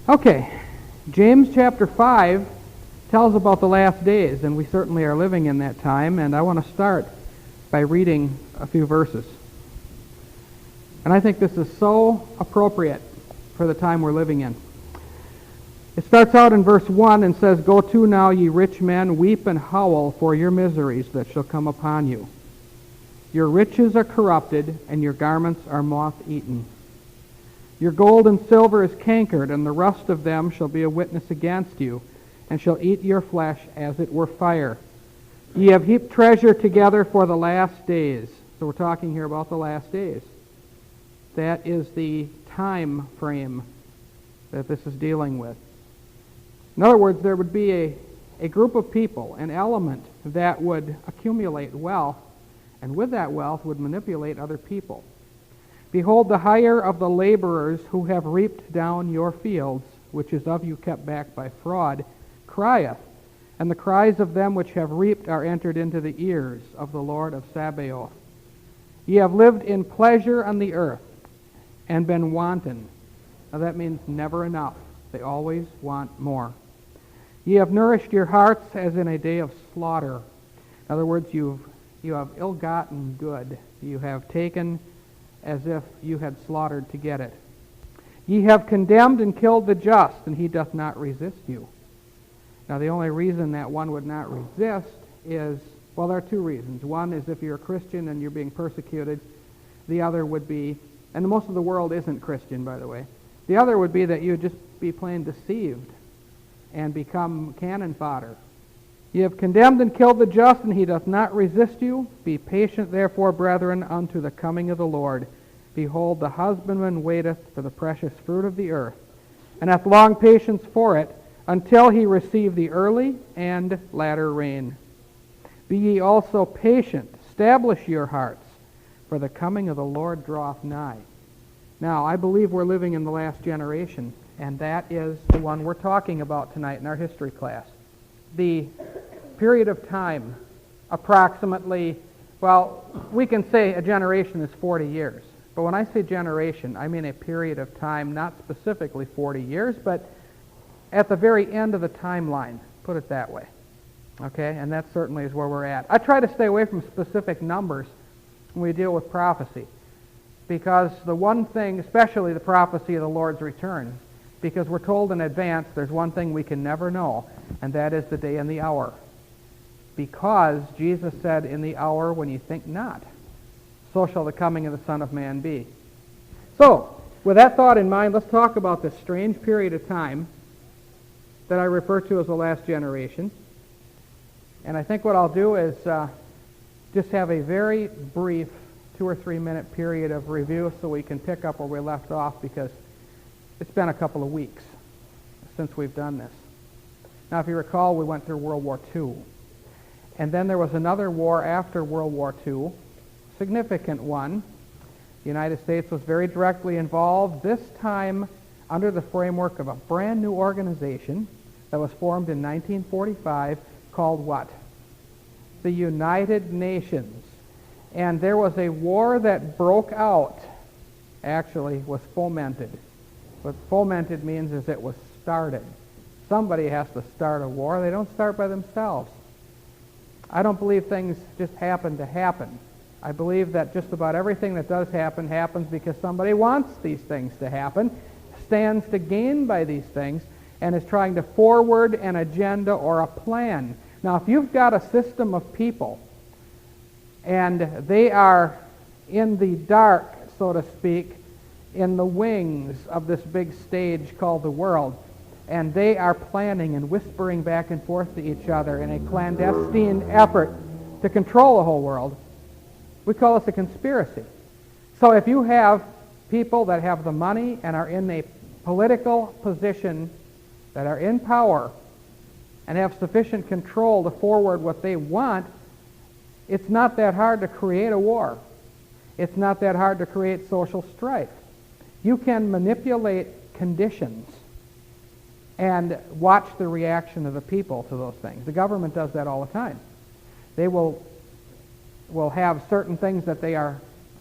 Okay, James chapter 5 tells about the last days, and we certainly are living in that time, and I want to start by reading a few verses. And I think this is so appropriate for the time we're living in. It starts out in verse 1 and says, "Go to now, ye rich men, weep and howl for your miseries that shall come upon you. Your riches are corrupted, and your garments are moth-eaten. Your gold and silver is cankered, and the rust of them shall be a witness against you, and shall eat your flesh as it were fire. Ye have heaped treasure together for the last days." So we're talking here about the last days. That is the time frame that this is dealing with. In other words, there would be a group of people, an element that would accumulate wealth, and with that wealth would manipulate other people. "Behold, the hire of the laborers who have reaped down your fields, which is of you kept back by fraud, crieth, and the cries of them which have reaped are entered into the ears of the Lord of Sabaoth. Ye have lived in pleasure on the earth, and been wanton." Now that means never enough. They always want more. "Ye have nourished your hearts as in a day of slaughter." In other words, you have ill-gotten good. You have taken as if you had slaughtered to get it. "Ye have condemned and killed the just, and he doth not resist you." Now the only reason that one would not resist is, well, there are two reasons. One is if you're a Christian and you're being persecuted. The other would be, and most of the world isn't Christian, by the way, the other would be that you would just be plain deceived and become cannon fodder. "Ye have condemned and killed the just, and he doth not resist you. Be patient, therefore, brethren, unto the coming of the Lord. Behold, the husbandman waiteth for the precious fruit of the earth, and hath long patience for it, until he receive the early and latter rain. Be ye also patient, establish your hearts, for the coming of the Lord draweth nigh." Now, I believe we're living in the last generation, and that is the one we're talking about tonight in our history class. The period of time, approximately, well, we can say a generation is 40 years. But when I say generation, I mean a period of time, not specifically 40 years, but at the very end of the timeline, put it that way. Okay, and that certainly is where we're at. I try to stay away from specific numbers when we deal with prophecy, because the one thing, especially the prophecy of the Lord's return, because we're told in advance there's one thing we can never know, and that is the day and the hour. Because Jesus said, "In the hour when you think not, so shall the coming of the Son of Man be." So, with that thought in mind, let's talk about this strange period of time that I refer to as the last generation. And I think what I'll do is just have a very brief 2 or 3 minute period of review so we can pick up where we left off, because it's been a couple of weeks since we've done this. Now, if you recall, we went through World War II. And then there was another war after World War II, significant one. The United States was very directly involved, this time under the framework of a brand new organization that was formed in 1945 called what? The United Nations. And there was a war that broke out, actually was fomented. What fomented means is it was started. Somebody has to start a war. They don't start by themselves. I don't believe things just happen to happen. I believe that just about everything that does happen happens because somebody wants these things to happen, stands to gain by these things, and is trying to forward an agenda or a plan. Now, if you've got a system of people and they are in the dark, so to speak, in the wings of this big stage called the world, and they are planning and whispering back and forth to each other in a clandestine effort to control the whole world, we call this a conspiracy. So if you have people that have the money and are in a political position, that are in power, and have sufficient control to forward what they want, it's not that hard to create a war. It's not that hard to create social strife. You can manipulate conditions and watch the reaction of the people to those things. The government does that all the time. They will have certain things that they are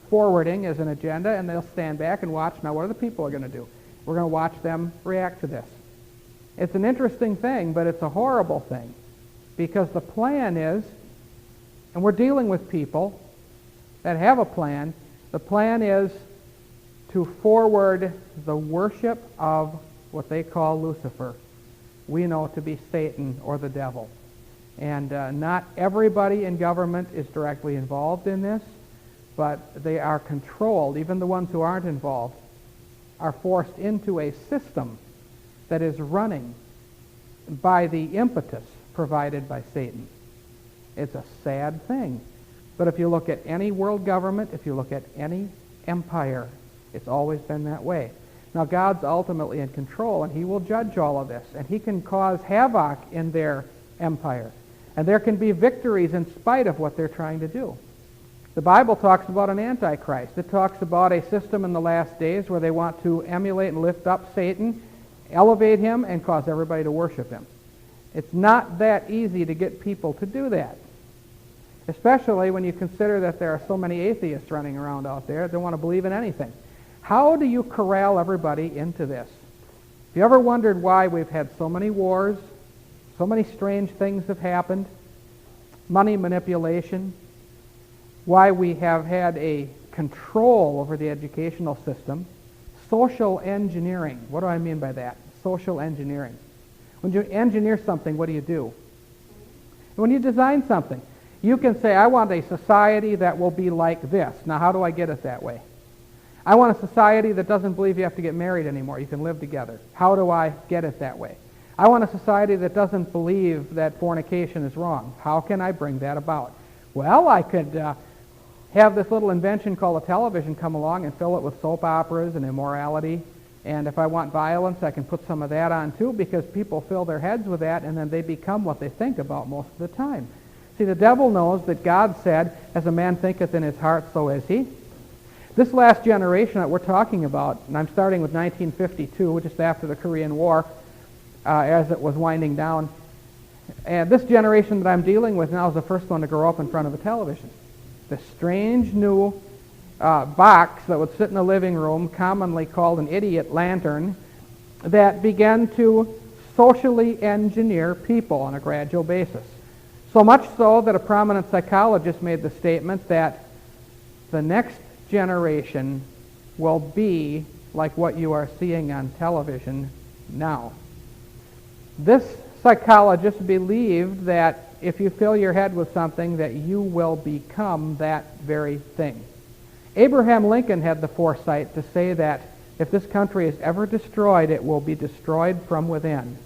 forwarding as an agenda, and they'll stand back and watch, now what are the people going to do? We're going to watch them react to this. It's an interesting thing, but it's a horrible thing, because the plan is, and we're dealing with people that have a plan, the plan is to forward the worship of what they call Lucifer. We know to be Satan or the devil. And not everybody in government is directly involved in this, but they are controlled. Even the ones who aren't involved are forced into a system that is running by the impetus provided by Satan. It's a sad thing. But if you look at any world government, if you look at any empire, it's always been that way. Now, God's ultimately in control, and he will judge all of this, and he can cause havoc in their empire. And there can be victories in spite of what they're trying to do. The Bible talks about an antichrist. It talks about a system in the last days where they want to emulate and lift up Satan, elevate him, and cause everybody to worship him. It's not that easy to get people to do that, especially when you consider that there are so many atheists running around out there that don't want to believe in anything. How do you corral everybody into this? Have you ever wondered why we've had so many wars, so many strange things have happened, money manipulation, why we have had a control over the educational system, social engineering? What do I mean by that? Social engineering. When you engineer something, what do? When you design something, you can say, I want a society that will be like this. Now, how do I get it that way? I want a society that doesn't believe you have to get married anymore. You can live together. How do I get it that way? I want a society that doesn't believe that fornication is wrong. How can I bring that about? Well, I could have this little invention called a television come along and fill it with soap operas and immorality. And if I want violence, I can put some of that on too, because people fill their heads with that, and then they become what they think about most of the time. See, the devil knows that God said, as a man thinketh in his heart, so is he. This last generation that we're talking about, and I'm starting with 1952, just after the Korean War, as it was winding down, and this generation that I'm dealing with now is the first one to grow up in front of a television. This strange new box that would sit in the living room, commonly called an idiot lantern, that began to socially engineer people on a gradual basis. So much so that a prominent psychologist made the statement that the next generation will be like what you are seeing on television now. This psychologist believed that if you fill your head with something, that you will become that very thing. Abraham Lincoln had the foresight to say that if this country is ever destroyed, it will be destroyed from within.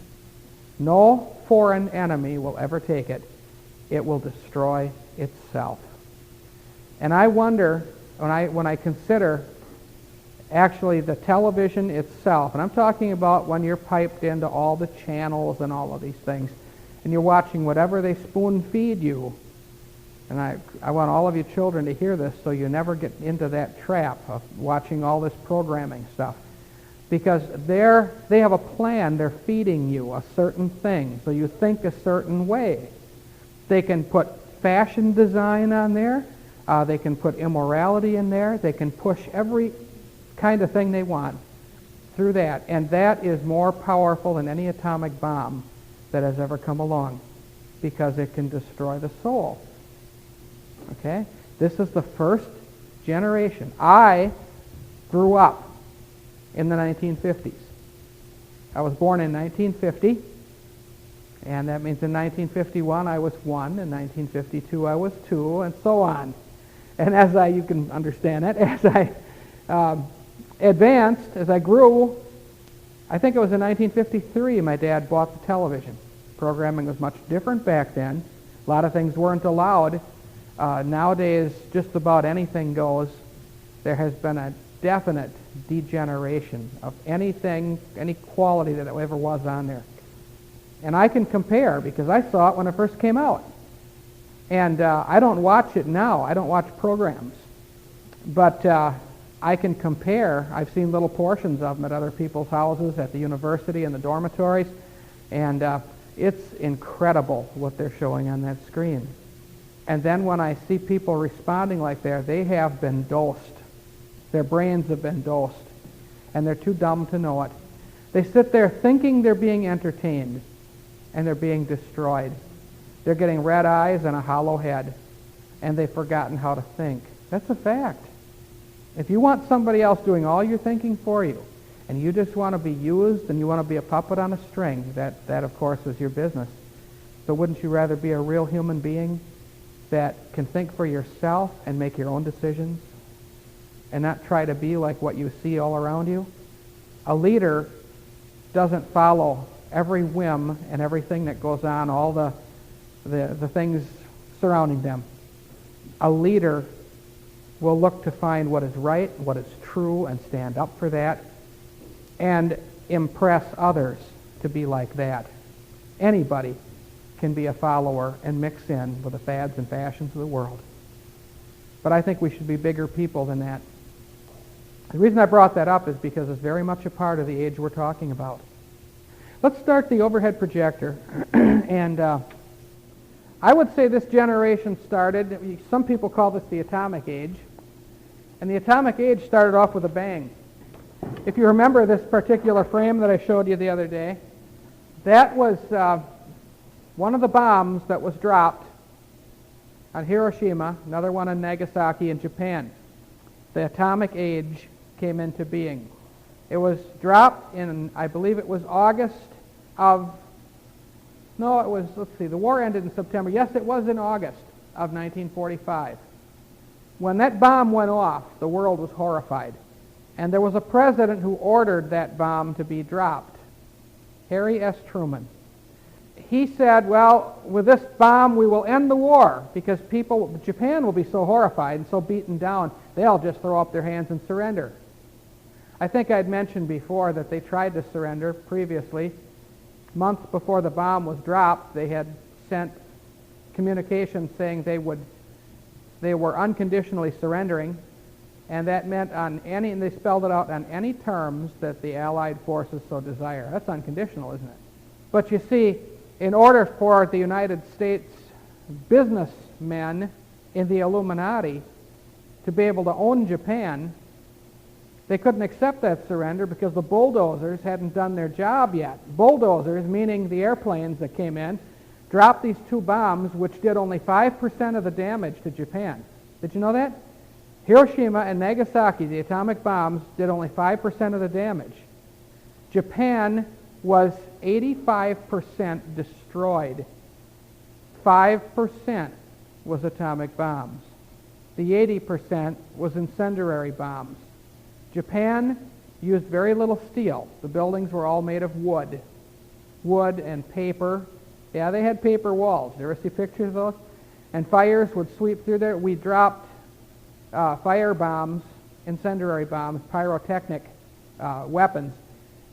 No foreign enemy will ever take it. It will destroy itself. And I wonder, when I consider actually the television itself, and I'm talking about when you're piped into all the channels and all of these things, and you're watching whatever they spoon feed you, and I want all of you children to hear this so you never get into that trap of watching all this programming stuff. Because they have a plan. They're feeding you a certain thing, so you think a certain way. They can put fashion design on there. They can put immorality in there. They can push every kind of thing they want through that. And that is more powerful than any atomic bomb that has ever come along, because it can destroy the soul. Okay? This is the first generation. I grew up in the 1950s. I was born in 1950, and that means in 1951 I was 1, in 1952 I was 2, and so on. And you can understand it, as I advanced, as I grew, I think it was in 1953 my dad bought the television. Programming was much different back then. A lot of things weren't allowed. Nowadays, just about anything goes. There has been a definite degeneration of anything, any quality that ever was on there. And I can compare, because I saw it when it first came out. And I don't watch it now. I don't watch programs. But I can compare. I've seen little portions of them at other people's houses, at the university, in the dormitories. And it's incredible what they're showing on that screen. And then when I see people responding like that, they have been dosed. Their brains have been dosed. And they're too dumb to know it. They sit there thinking they're being entertained, and they're being destroyed. They're getting red eyes and a hollow head, and they've forgotten how to think. That's a fact. If you want somebody else doing all your thinking for you, and you just want to be used and you want to be a puppet on a string, that of course is your business. So wouldn't you rather be a real human being that can think for yourself and make your own decisions and not try to be like what you see all around you? A leader doesn't follow every whim and everything that goes on, all the things surrounding them. A leader will look to find what is right, what is true, and stand up for that, and impress others to be like that. Anybody can be a follower and mix in with the fads and fashions of the world. But I think we should be bigger people than that. The reason I brought that up is because it's very much a part of the age we're talking about. Let's start the overhead projector. And I would say this generation started, some people call this the atomic age, and the atomic age started off with a bang. If you remember this particular frame that I showed you the other day, that was one of the bombs that was dropped on Hiroshima, another one on Nagasaki in Japan. The atomic age came into being. It was dropped in, I believe it was August of, no, it was, let's see, the war ended in September. Yes, it was in August of 1945. When that bomb went off, the world was horrified. And there was a president who ordered that bomb to be dropped, Harry S. Truman. He said, well, with this bomb we will end the war because Japan will be so horrified and so beaten down, they'll just throw up their hands and surrender. I think I'd mentioned before that they tried to surrender previously. Months before the bomb was dropped, they had sent communications saying they were unconditionally surrendering, and that meant and they spelled it out on any terms that the Allied forces so desire. That's unconditional, isn't it? But you see, in order for the United States businessmen in the Illuminati to be able to own Japan, they couldn't accept that surrender because the bulldozers hadn't done their job yet. Bulldozers, meaning the airplanes that came in, dropped these two bombs which did only 5% of the damage to Japan. Did you know that? Hiroshima and Nagasaki, the atomic bombs, did only 5% of the damage. Japan was 85% destroyed. 5% was atomic bombs. The 80% was incendiary bombs. Japan used very little steel. The buildings were all made of wood. Wood and paper. Yeah, they had paper walls. You ever see pictures of those? And fires would sweep through there. We dropped fire bombs, incendiary bombs, pyrotechnic weapons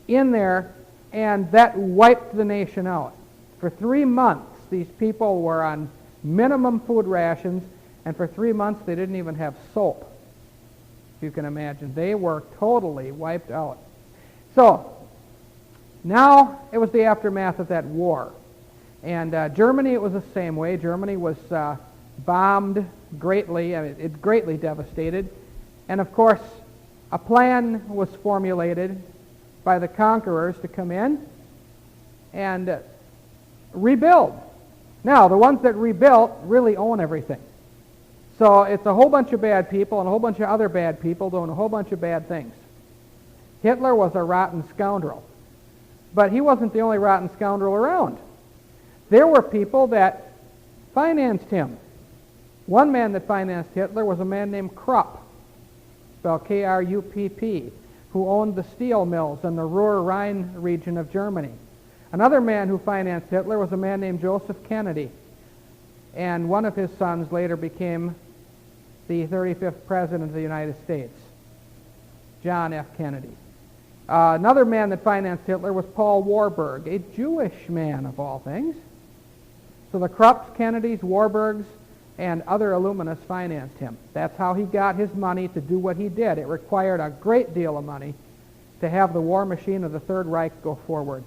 in there, and that wiped the nation out. For 3 months, these people were on minimum food rations, and for 3 months they didn't even have soap. If you can imagine. They were totally wiped out. So, now it was the aftermath of that war. And Germany, it was the same way. Germany was bombed greatly. I mean, it greatly devastated. And of course, a plan was formulated by the conquerors to come in and rebuild. Now, the ones that rebuilt really own everything. So it's a whole bunch of bad people and a whole bunch of other bad people doing a whole bunch of bad things. Hitler was a rotten scoundrel. But he wasn't the only rotten scoundrel around. There were people that financed him. One man that financed Hitler was a man named Krupp, spelled K-R-U-P-P, who owned the steel mills in the Ruhr-Rhine region of Germany. Another man who financed Hitler was a man named Joseph Kennedy. And one of his sons later became the 35th President of the United States, John F. Kennedy. Another man that financed Hitler was Paul Warburg, a Jewish man of all things. So the Krupps, Kennedys, Warburgs, and other Illuminists financed him. That's how he got his money to do what he did. It required a great deal of money to have the war machine of the Third Reich go forward.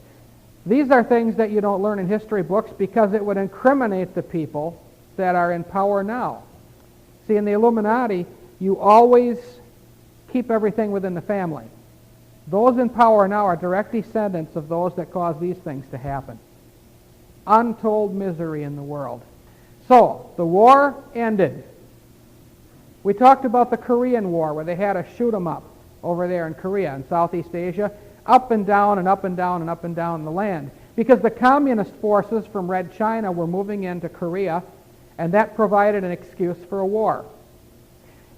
These are things that you don't learn in history books because it would incriminate the people that are in power now. See, in the Illuminati, you always keep everything within the family. Those in power now are direct descendants of those that caused these things to happen. Untold misery in the world. So, the war ended. We talked about the Korean War, where they had to shoot 'em up over there in Korea and Southeast Asia, up and down and up and down and up and down the land, because the communist forces from Red China were moving into Korea, and that provided an excuse for a war.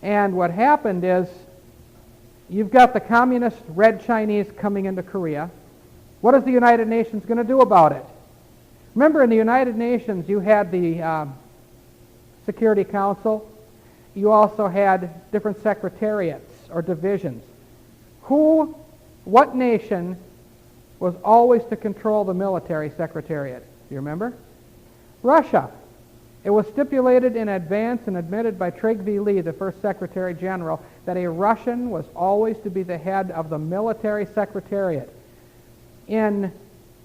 And what happened is, you've got the communist Red Chinese coming into Korea. What is the United Nations going to do about it? Remember, in the United Nations, you had the Security Council. You also had different secretariats or divisions. What nation was always to control the military secretariat? Do you remember? Russia. It was stipulated in advance and admitted by Trygve Lie, the first Secretary General, that a Russian was always to be the head of the military secretariat. In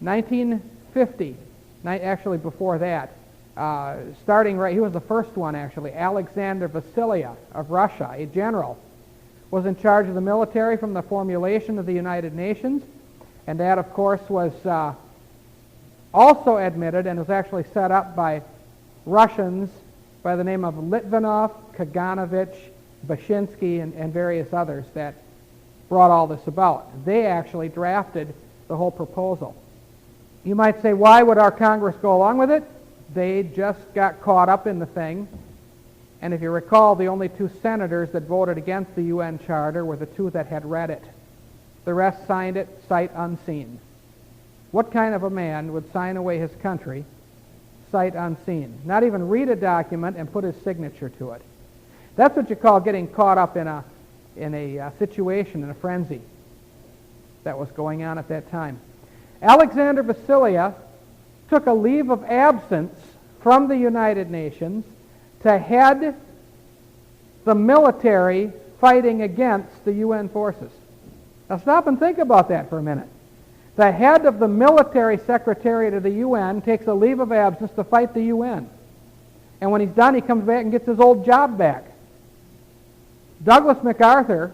1950, actually before that, he was the first one actually, Alexander Vasilyev of Russia, a general, was in charge of the military from the formulation of the United Nations, and that of course was also admitted and was actually set up by Russians by the name of Litvinov, Kaganovich, Bashinsky, and various others that brought all this about. They actually drafted the whole proposal. You might say, why would our Congress go along with it? They just got caught up in the thing. And if you recall, the only two senators that voted against the UN Charter were the two that had read it. The rest signed it sight unseen. What kind of a man would sign away his country sight unseen? Not even read a document and put his signature to it. That's what you call getting caught up in a situation, in a frenzy that was going on at that time. Alexander Vasilyev took a leave of absence from the United Nations to head the military fighting against the UN forces. Now stop and think about that for a minute. The head of the military secretariat of the UN takes a leave of absence to fight the UN. And when he's done, he comes back and gets his old job back. Douglas MacArthur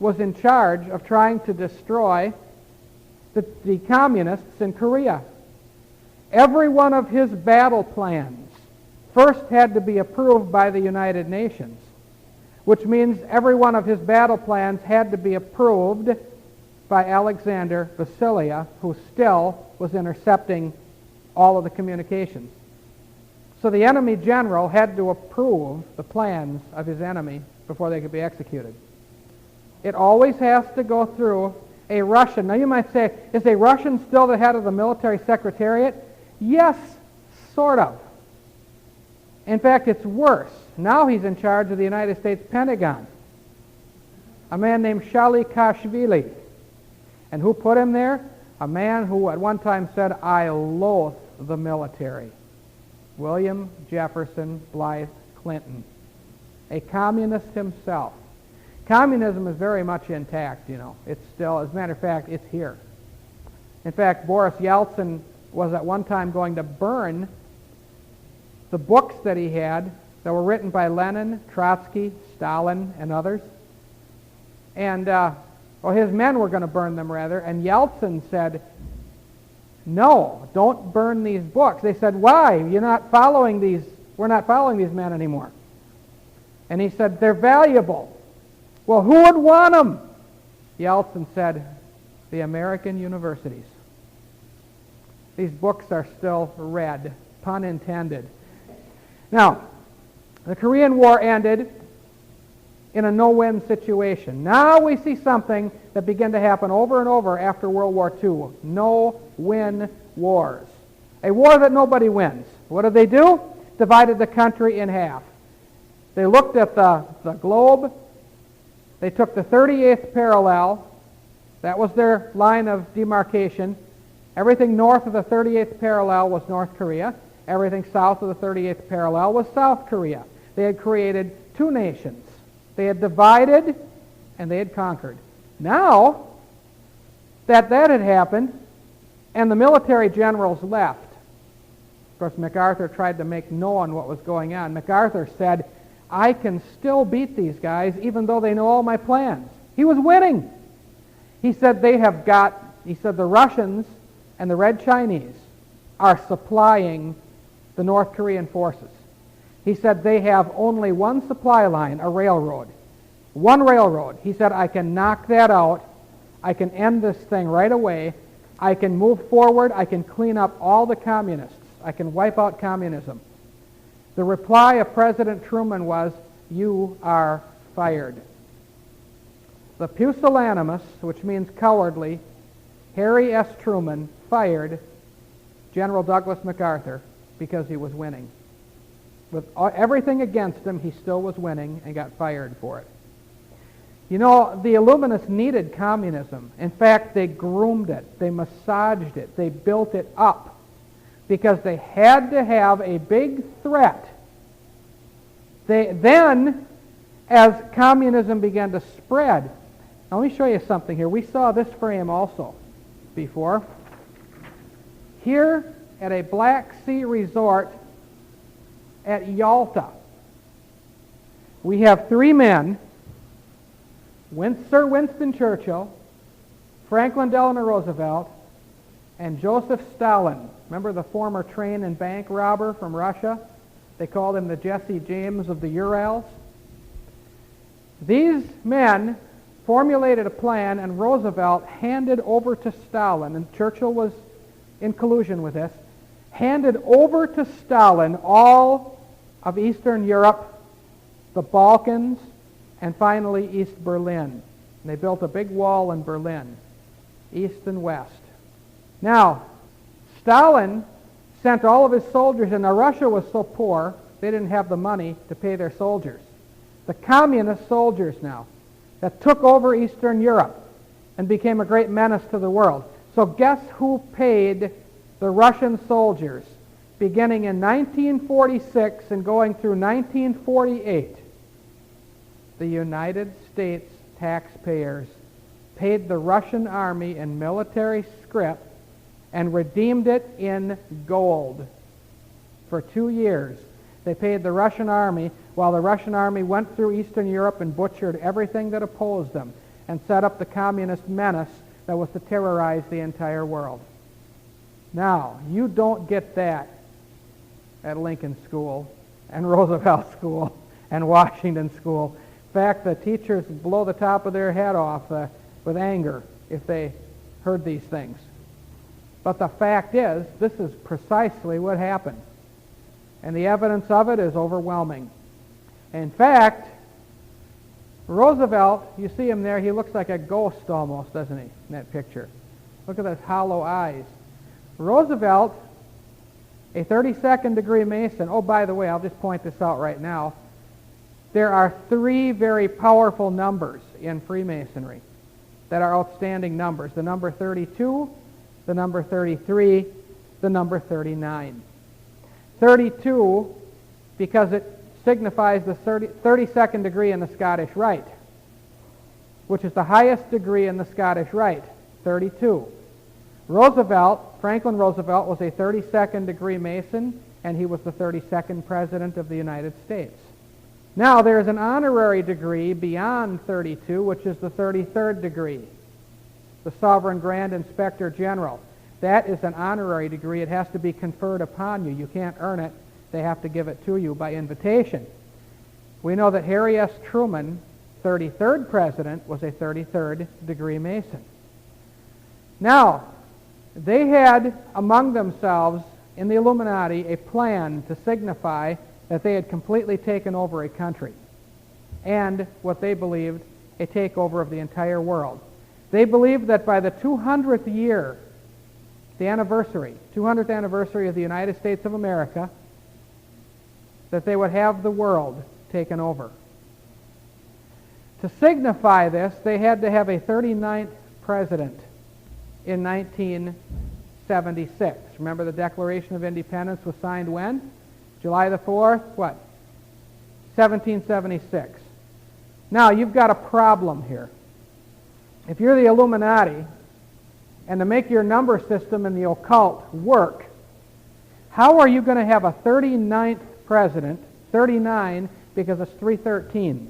was in charge of trying to destroy the communists in Korea. Every one of his battle plans first had to be approved by the United Nations, which means every one of his battle plans had to be approved by Alexander Vasilyev, who still was intercepting all of the communications. So the enemy general had to approve the plans of his enemy before they could be executed. It always has to go through a Russian. Now you might say, is a Russian still the head of the military secretariat? Yes, sort of. In fact, it's worse. Now he's in charge of the United States Pentagon. A man named Shalikashvili. And who put him there? A man who at one time said, I loathe the military. William Jefferson Blythe Clinton. A communist himself. Communism is very much intact, you know. It's still, as a matter of fact, it's here. In fact, Boris Yeltsin was at one time going to burn the books that he had that were written by Lenin, Trotsky, Stalin, and others. And, his men were going to burn them, rather, and Yeltsin said, no, don't burn these books. They said, why? We're not following these men anymore. And he said, they're valuable. Well, who would want them? Yeltsin said, the American universities. These books are still read, pun intended. Now, the Korean War ended in a no-win situation. Now we see something that began to happen over and over after World War II. No-win wars. A war that nobody wins. What did they do? Divided the country in half. They looked at the globe. They took the 38th parallel. That was their line of demarcation. Everything north of the 38th parallel was North Korea. Everything south of the 38th parallel was South Korea. They had created two nations. They had divided and they had conquered. Now that had happened and the military generals left, of course MacArthur tried to make known what was going on. MacArthur said, I can still beat these guys even though they know all my plans. He was winning. He said the Russians and the Red Chinese are supplying the North Korean forces. He said they have only one supply line, a railroad. One railroad. He said, I can knock that out. I can end this thing right away. I can move forward. I can clean up all the communists. I can wipe out communism. The reply of President Truman was, you are fired. The pusillanimous, which means cowardly, Harry S. Truman fired General Douglas MacArthur because he was winning. With everything against him, he still was winning and got fired for it. You know, the Illuminists needed communism. In fact, they groomed it. They massaged it. They built it up because they had to have a big threat. Then, as communism began to spread, now let me show you something here. We saw this frame also before. Here at a Black Sea resort at Yalta, we have three men, Sir Winston Churchill, Franklin Delano Roosevelt, and Joseph Stalin. Remember the former train and bank robber from Russia? They called him the Jesse James of the Urals. These men formulated a plan, and Roosevelt handed over to Stalin, and Churchill was in collusion with this, handed over to Stalin all of Eastern Europe, the Balkans, and finally East Berlin. And they built a big wall in Berlin, east and west. Now, Stalin sent all of his soldiers, and now Russia was so poor, they didn't have the money to pay their soldiers. The communist soldiers now that took over Eastern Europe and became a great menace to the world. So guess who paid the Russian soldiers beginning in 1946 and going through 1948? The United States taxpayers paid the Russian army in military scrip and redeemed it in gold. For 2 years, they paid the Russian army while the Russian army went through Eastern Europe and butchered everything that opposed them and set up the communist menace that was to terrorize the entire world. Now, you don't get that at Lincoln School and Roosevelt School and Washington School. In fact, the teachers blow the top of their head off with anger if they heard these things. But the fact is, this is precisely what happened. And the evidence of it is overwhelming. In fact, Roosevelt, you see him there, he looks like a ghost almost, doesn't he, in that picture? Look at those hollow eyes. Roosevelt, a 32nd degree Mason. Oh, by the way, I'll just point this out right now. There are three very powerful numbers in Freemasonry that are outstanding numbers. The number 32, the number 33, the number 39. 32, because it signifies the 32nd degree in the Scottish Rite, which is the highest degree in the Scottish Rite, 32. Franklin Roosevelt was a 32nd degree Mason, and he was the 32nd President of the United States. Now, there's an honorary degree beyond 32, which is the 33rd degree, the Sovereign Grand Inspector General. That is an honorary degree. It has to be conferred upon you. You can't earn it. They have to give it to you by invitation. We know that Harry S. Truman, 33rd President, was a 33rd degree Mason. Now, they had among themselves in the Illuminati a plan to signify that they had completely taken over a country and what they believed a takeover of the entire world. They believed that by the 200th year, the 200th anniversary of the United States of America, that they would have the world taken over. To signify this, they had to have a 39th president in 1976. Remember, the Declaration of Independence was signed when? July the 4th, what? 1776. Now, you've got a problem here. If you're the Illuminati, and to make your number system in the occult work, how are you going to have a 39th president, 39 because it's 313s,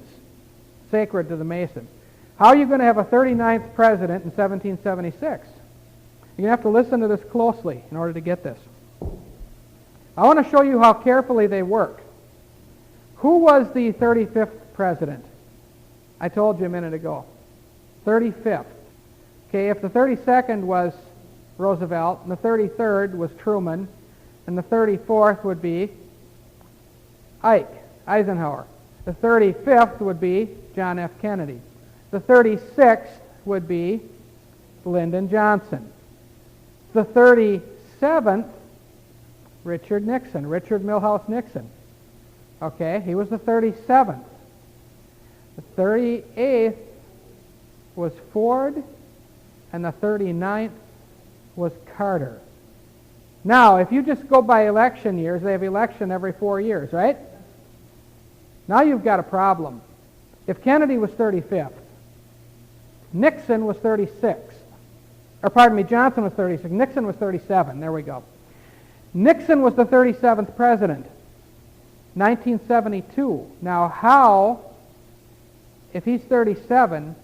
sacred to the Masons? How are you going to have a 39th president in 1776? You're going to have to listen to this closely in order to get this. I want to show you how carefully they work. Who was the 35th president? I told you a minute ago. 35th. Okay, if the 32nd was Roosevelt, and the 33rd was Truman, and the 34th would be Eisenhower. The 35th would be John F. Kennedy. The 36th would be Lyndon Johnson. The 37th, Richard Milhouse Nixon. Okay, he was the 37th. The 38th was Ford, and the 39th was Carter. Now, if you just go by election years, they have election every 4 years, right? Now you've got a problem. If Kennedy was 35th, Nixon was 36th. Or pardon me, Johnson was 36. Nixon was 37. There we go. Nixon was the 37th president, 1972. Now how, if he's 37,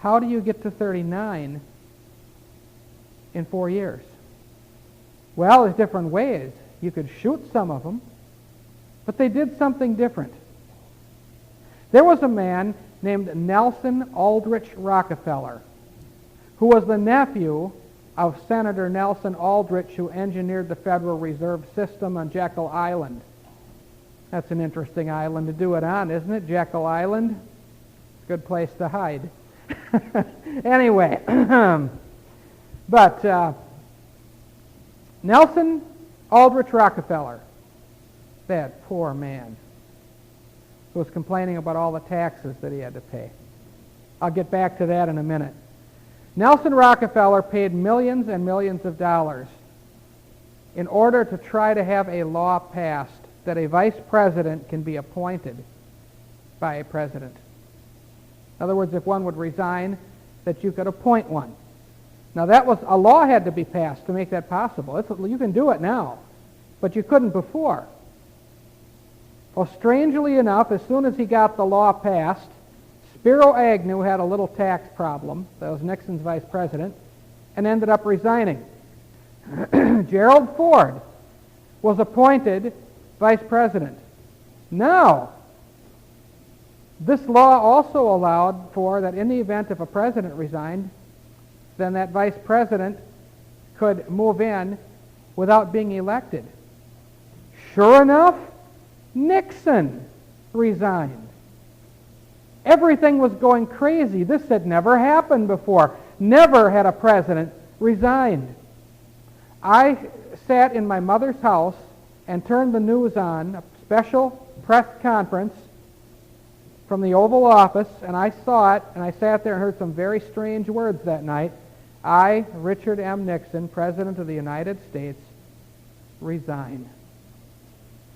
how do you get to 39 in 4 years? Well, there's different ways. You could shoot some of them, but they did something different. There was a man named Nelson Aldrich Rockefeller, who was the nephew of Senator Nelson Aldrich, who engineered the Federal Reserve System on Jekyll Island. That's an interesting island to do it on, isn't it? Jekyll Island. Good place to hide. Anyway, but Nelson Aldrich Rockefeller, that poor man, who was complaining about all the taxes that he had to pay. I'll get back to that in a minute. Nelson Rockefeller paid millions and millions of dollars in order to try to have a law passed that a vice president can be appointed by a president. In other words, if one would resign, that you could appoint one. Now that was, a law had to be passed to make that possible. You can do it now, but you couldn't before. Well, strangely enough, as soon as he got the law passed, Spiro Agnew had a little tax problem. That was Nixon's vice president, and ended up resigning. Gerald Ford was appointed vice president. Now, this law also allowed for that in the event if a president resigned, then that vice president could move in without being elected. Sure enough, Nixon resigned. Everything was going crazy. This had never happened before. Never had a president resigned. I sat in my mother's house and turned the news on, a special press conference from the Oval Office, and I saw it, and I sat there and heard some very strange words that night. I, Richard M. Nixon, President of the United States, resign.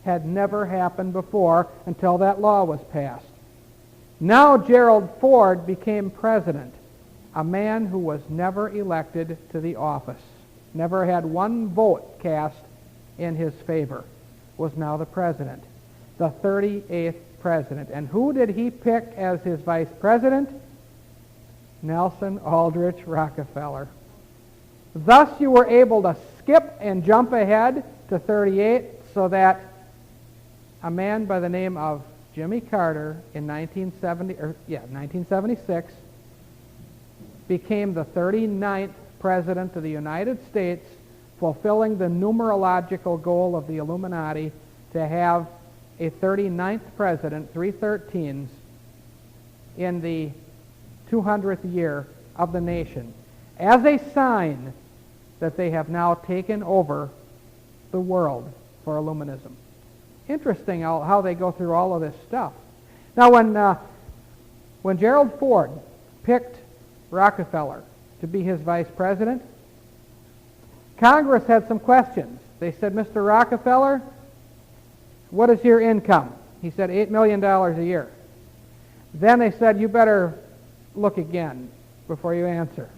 Had never happened before until that law was passed. Now Gerald Ford became president, a man who was never elected to the office, never had one vote cast in his favor, was now the president, the 38th president. And who did he pick as his vice president? Nelson Aldrich Rockefeller. Thus you were able to skip and jump ahead to 38 so that a man by the name of Jimmy Carter in 1976 became the 39th president of the United States, fulfilling the numerological goal of the Illuminati to have a 39th president, 313s, in the 200th year of the nation, as a sign that they have now taken over the world for Illuminism. Interesting how they go through all of this stuff. Now, when Gerald Ford picked Rockefeller to be his vice president, Congress had some questions. They said, Mr. Rockefeller, what is your income? He said, $8 million a year. Then they said, you better look again before you answer.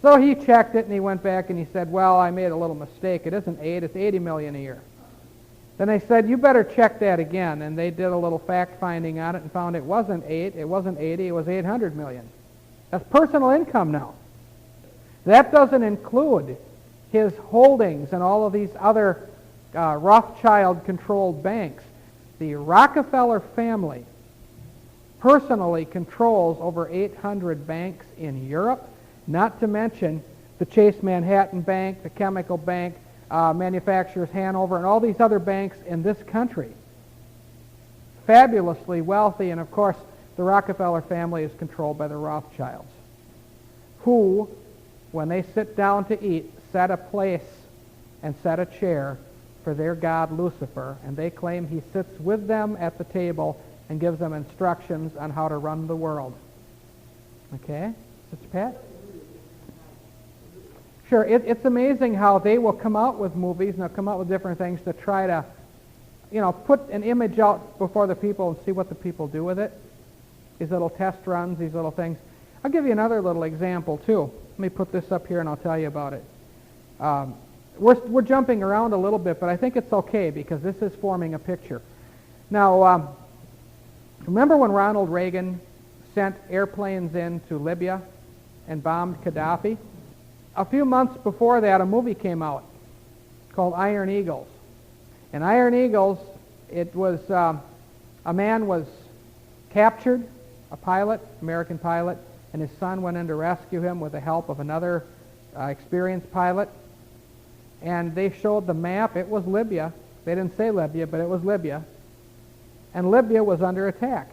So he checked it and he went back and he said, well, I made a little mistake. It isn't 8, it's 80 million a year. Then they said, you better check that again. And they did a little fact finding on it and found it wasn't 8, it wasn't 80, it was 800 million. That's personal income now. That doesn't include his holdings and all of these other Rothschild-controlled banks. The Rockefeller family personally controls over 800 banks in Europe, not to mention the Chase Manhattan Bank, the Chemical Bank, Manufacturers Hanover, and all these other banks in this country. Fabulously wealthy, and of course, the Rockefeller family is controlled by the Rothschilds, who, when they sit down to eat, set a place and set a chair for their god Lucifer, and they claim he sits with them at the table and gives them instructions on how to run the world. Okay? Mr. Pat? Sure, it's amazing how they will come out with movies and they'll come out with different things to try to, put an image out before the people and see what the people do with it. These little test runs, these little things. I'll give you another little example, too. Let me put this up here and I'll tell you about it. We're jumping around a little bit, but I think it's okay because this is forming a picture. Now, remember when Ronald Reagan sent airplanes into Libya and bombed Gaddafi? A few months before that, a movie came out called Iron Eagles. In Iron Eagles, it was a man was captured, a pilot, American pilot, and his son went in to rescue him with the help of another experienced pilot. And they showed the map. It was Libya. They didn't say Libya, but it was Libya. And Libya was under attack.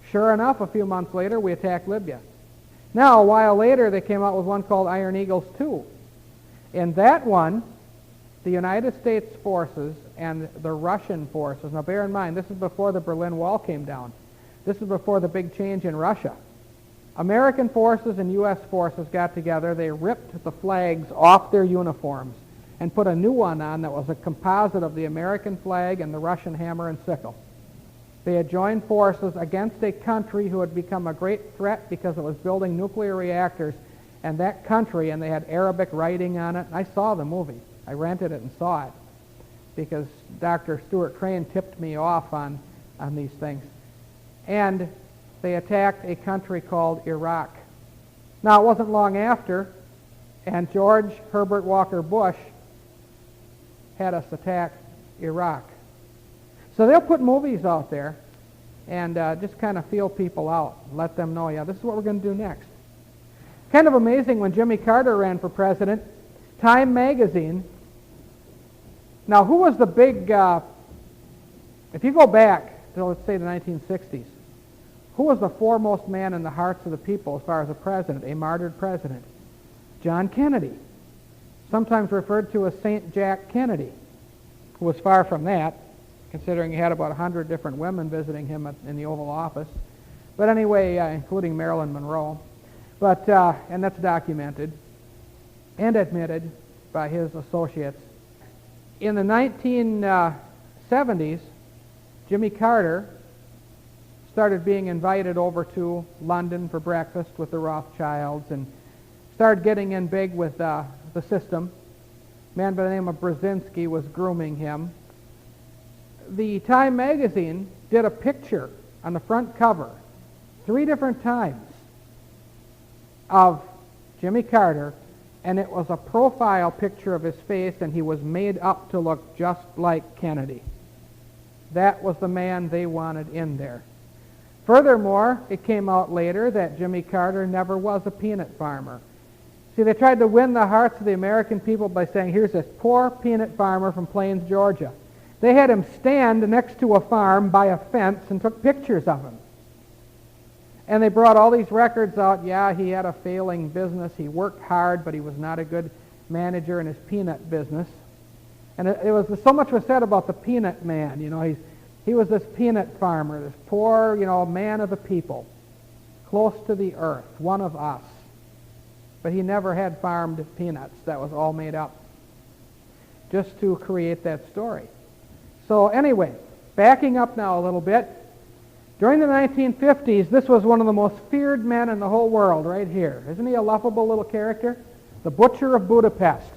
Sure enough, a few months later, we attacked Libya. Now, a while later, they came out with one called Iron Eagles 2. In that one, the United States forces and the Russian forces, now bear in mind, this is before the Berlin Wall came down. This is before the big change in Russia. American forces and U.S. forces got together. They ripped the flags off their uniforms and put a new one on that was a composite of the American flag and the Russian hammer and sickle. They had joined forces against a country who had become a great threat because it was building nuclear reactors, and that country, and they had Arabic writing on it. I saw the movie. I rented it and saw it because Dr. Stuart Crane tipped me off on these things. And they attacked a country called Iraq. Now, it wasn't long after, and George Herbert Walker Bush had us attack Iraq. So they'll put movies out there and just kind of feel people out, let them know, yeah, this is what we're going to do next. Kind of amazing when Jimmy Carter ran for president, Time magazine. Now, who was the big, if you go back to, let's say, the 1960s, who was the foremost man in the hearts of the people as far as a president, a martyred president? John Kennedy, sometimes referred to as St. Jack Kennedy, who was far from that, considering he had about 100 different women visiting him in the Oval Office. But anyway, including Marilyn Monroe. But, and that's documented and admitted by his associates. In the 1970s, Jimmy Carter started being invited over to London for breakfast with the Rothschilds and started getting in big with the system. A man by the name of Brzezinski was grooming him. The Time magazine did a picture on the front cover 3 different times of Jimmy Carter, and it was a profile picture of his face, and he was made up to look just like Kennedy. That was the man they wanted in there. Furthermore, it came out later that Jimmy Carter never was a peanut farmer. See, they tried to win the hearts of the American people by saying, here's this poor peanut farmer from Plains, Georgia. They had him stand next to a farm by a fence and took pictures of him. And they brought all these records out. Yeah, he had a failing business. He worked hard, but he was not a good manager in his peanut business. And it was so much was said about the peanut man. He was this peanut farmer, this poor, man of the people, close to the earth, one of us. But he never had farmed peanuts. That was all made up just to create that story. So anyway, backing up now a little bit, during the 1950s, this was one of the most feared men in the whole world right here. Isn't he a lovable little character? The Butcher of Budapest.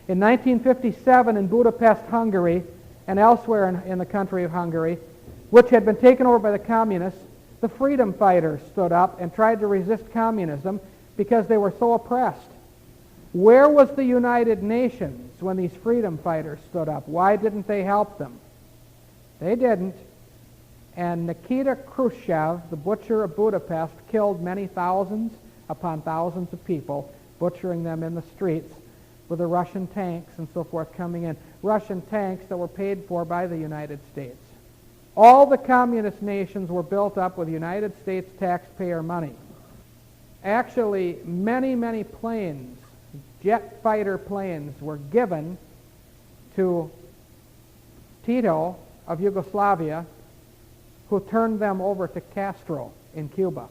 In 1957 in Budapest, Hungary, and elsewhere in the country of Hungary, which had been taken over by the communists, The freedom fighters stood up and tried to resist communism because they were so oppressed. Where was the United Nations when these freedom fighters stood up? Why didn't they help them? They didn't. And Nikita Khrushchev, the butcher of Budapest, killed many thousands upon thousands of people, butchering them in the streets with the Russian tanks and so forth coming in. Russian tanks that were paid for by the United States. All the communist nations were built up with United States taxpayer money. Actually, many, many planes, jet fighter planes, were given to Tito of Yugoslavia, who turned them over to Castro in Cuba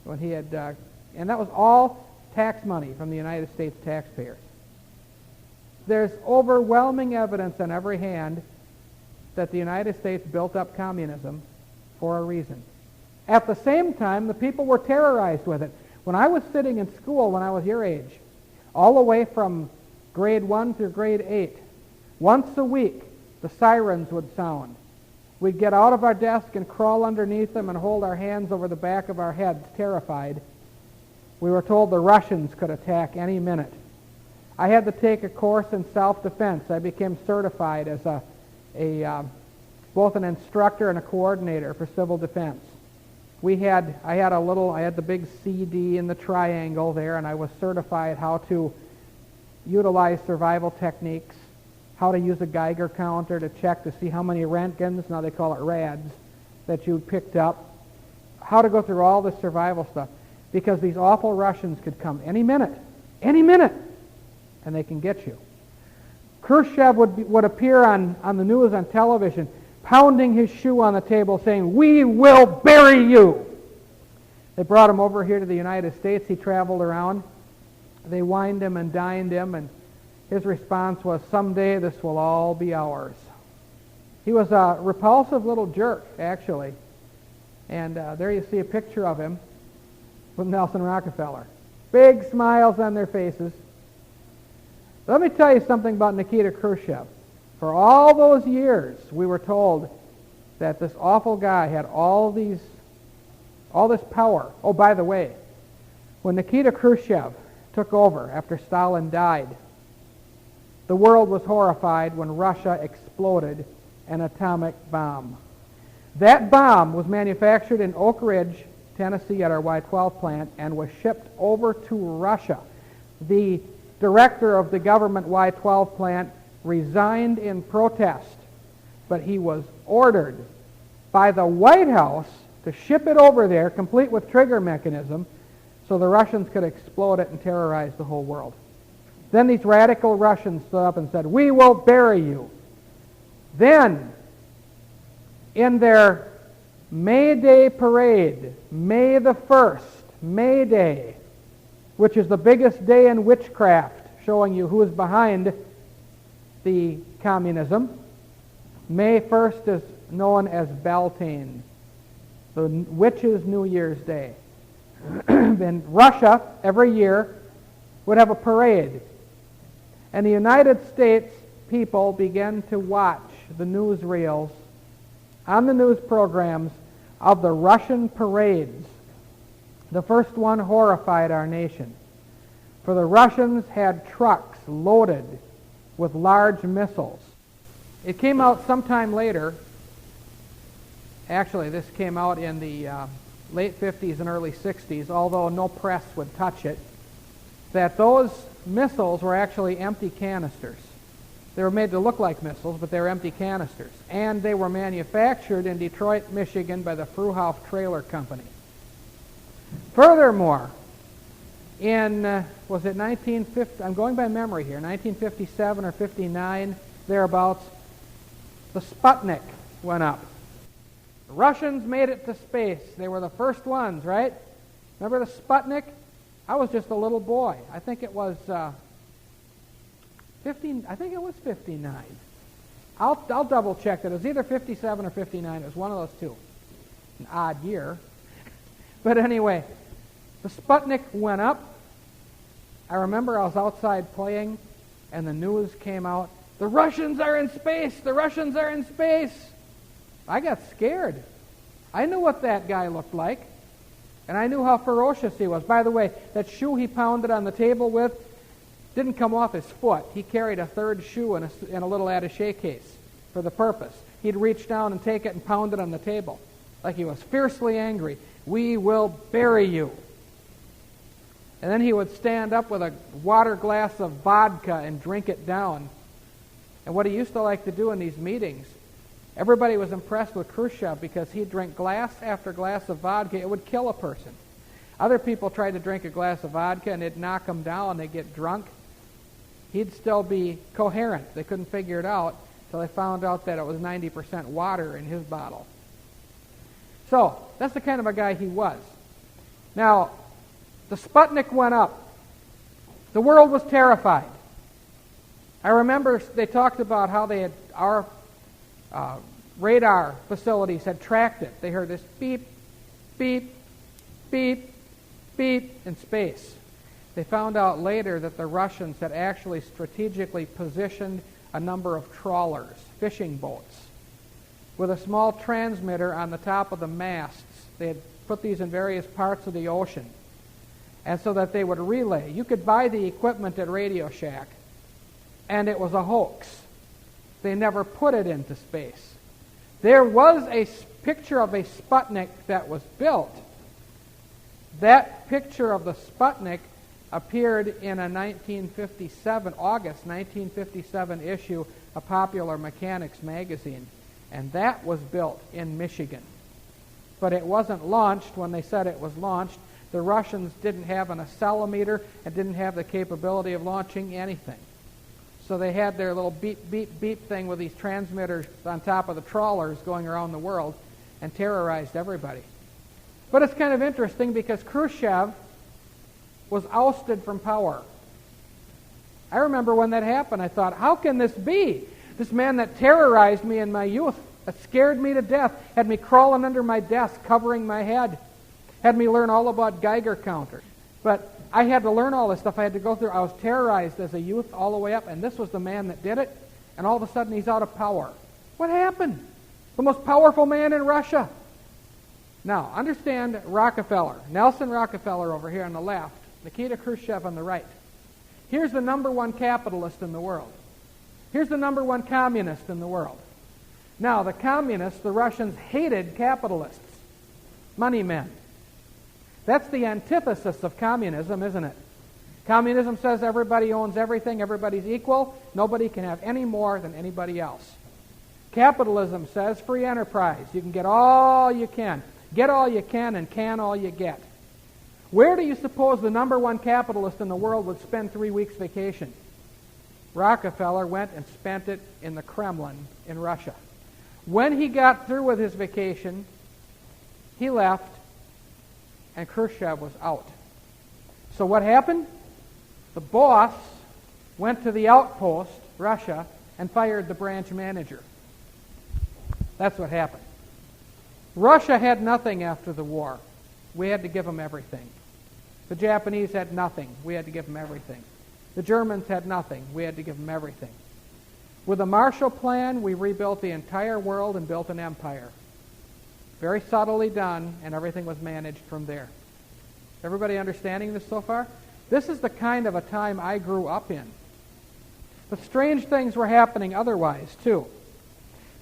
when he had, and that was all tax money from the United States taxpayers. There's overwhelming evidence on every hand that the United States built up communism for a reason. At the same time, the people were terrorized with it. When I was sitting in school when I was your age, all the way from grade 1 through grade 8, once a week the sirens would sound. We'd get out of our desk and crawl underneath them and hold our hands over the back of our heads, terrified. We were told the Russians could attack any minute. I had to take a course in self-defense. I became certified as both an instructor and a coordinator for civil defense. I had the big CD in the triangle there, and I was certified how to utilize survival techniques, how to use a Geiger counter to check to see how many Roentgens, now they call it rads, that you picked up, how to go through all this survival stuff, because these awful Russians could come any minute, and they can get you. Khrushchev would appear on the news on television, pounding his shoe on the table, saying, "We will bury you." They brought him over here to the United States. He traveled around. They wined him and dined him, and his response was, "Someday this will all be ours." He was a repulsive little jerk, actually. And there you see a picture of him with Nelson Rockefeller. Big smiles on their faces. Let me tell you something about Nikita Khrushchev. For all those years, we were told that this awful guy had all this power. Oh, by the way, when Nikita Khrushchev took over after Stalin died, the world was horrified when Russia exploded an atomic bomb. That bomb was manufactured in Oak Ridge, Tennessee at our Y-12 plant and was shipped over to Russia. The director of the government Y-12 plant resigned in protest, but he was ordered by the White House to ship it over there, complete with trigger mechanism, so the Russians could explode it and terrorize the whole world. Then these radical Russians stood up and said, "We will bury you." Then, in their May Day parade, May the 1st, May Day, which is the biggest day in witchcraft, showing you who is behind the communism. May 1st is known as Beltane, the witches' New Year's Day. And Russia, every year, would have a parade. And the United States people began to watch the newsreels on the news programs of the Russian parades. The first one horrified our nation, for the Russians had trucks loaded with large missiles. It came out sometime later. Actually, this came out in the late 50s and early 60s, although no press would touch it, that those missiles were actually empty canisters. They were made to look like missiles, but they were empty canisters. And they were manufactured in Detroit, Michigan by the Fruhoff Trailer Company. Furthermore, in, was it 1950, I'm going by memory here, 1957 or 59, thereabouts, the Sputnik went up. The Russians made it to space. They were the first ones, right? Remember the Sputnik? I was just a little boy. I think it was 59. I'll double check that. It was either 57 or 59. It was one of those two. An odd year. But anyway, the Sputnik went up. I remember I was outside playing, and the news came out. The Russians are in space! The Russians are in space! I got scared. I knew what that guy looked like, and I knew how ferocious he was. By the way, that shoe he pounded on the table with didn't come off his foot. He carried a third shoe in a little attaché case for the purpose. He'd reach down and take it and pound it on the table like he was fiercely angry. We will bury you. And then he would stand up with a water glass of vodka and drink it down. And what he used to like to do in these meetings, everybody was impressed with Khrushchev because he'd drink glass after glass of vodka. It would kill a person. Other people tried to drink a glass of vodka and it'd knock them down. They'd get drunk. He'd still be coherent. They couldn't figure it out until they found out that it was 90% water in his bottle. So, that's the kind of a guy he was. Now, the Sputnik went up. The world was terrified. I remember they talked about how they had our radar facilities had tracked it. They heard this beep, beep, beep, beep in space. They found out later that the Russians had actually strategically positioned a number of trawlers, fishing boats, with a small transmitter on the top of the masts. They had put these in various parts of the ocean, and so that they would relay. You could buy the equipment at Radio Shack, and it was a hoax. They never put it into space. There was a picture of a Sputnik that was built. That picture of the Sputnik appeared in a August 1957 issue of Popular Mechanics magazine, and that was built in Michigan. But it wasn't launched when they said it was launched. The Russians didn't have an accelerometer and didn't have the capability of launching anything. So they had their little beep, beep, beep thing with these transmitters on top of the trawlers going around the world and terrorized everybody. But it's kind of interesting because Khrushchev was ousted from power. I remember when that happened, I thought, how can this be? This man that terrorized me in my youth, that scared me to death, had me crawling under my desk, covering my head, had me learn all about Geiger counters. But I had to learn all this stuff. I had to go through. I was terrorized as a youth all the way up, and this was the man that did it, and all of a sudden he's out of power. What happened? The most powerful man in Russia. Now, understand Rockefeller, Nelson Rockefeller over here on the left, Nikita Khrushchev on the right. Here's the number one capitalist in the world. Here's the number one communist in the world. Now, the communists, the Russians, hated capitalists, money men. That's the antithesis of communism, isn't it? Communism says everybody owns everything, everybody's equal, nobody can have any more than anybody else. Capitalism says free enterprise. You can get all you can. Get all you can all you get. Where do you suppose the number one capitalist in the world would spend 3 weeks vacation? Rockefeller went and spent it in the Kremlin in Russia. When he got through with his vacation, he left, and Khrushchev was out. So what happened? The boss went to the outpost, Russia, and fired the branch manager. That's what happened. Russia had nothing after the war. We had to give them everything. The Japanese had nothing. We had to give them everything. The Germans had nothing. We had to give them everything. With the Marshall Plan, we rebuilt the entire world and built an empire. Very subtly done, and everything was managed from there. Everybody understanding this so far? This is the kind of a time I grew up in. But strange things were happening otherwise, too.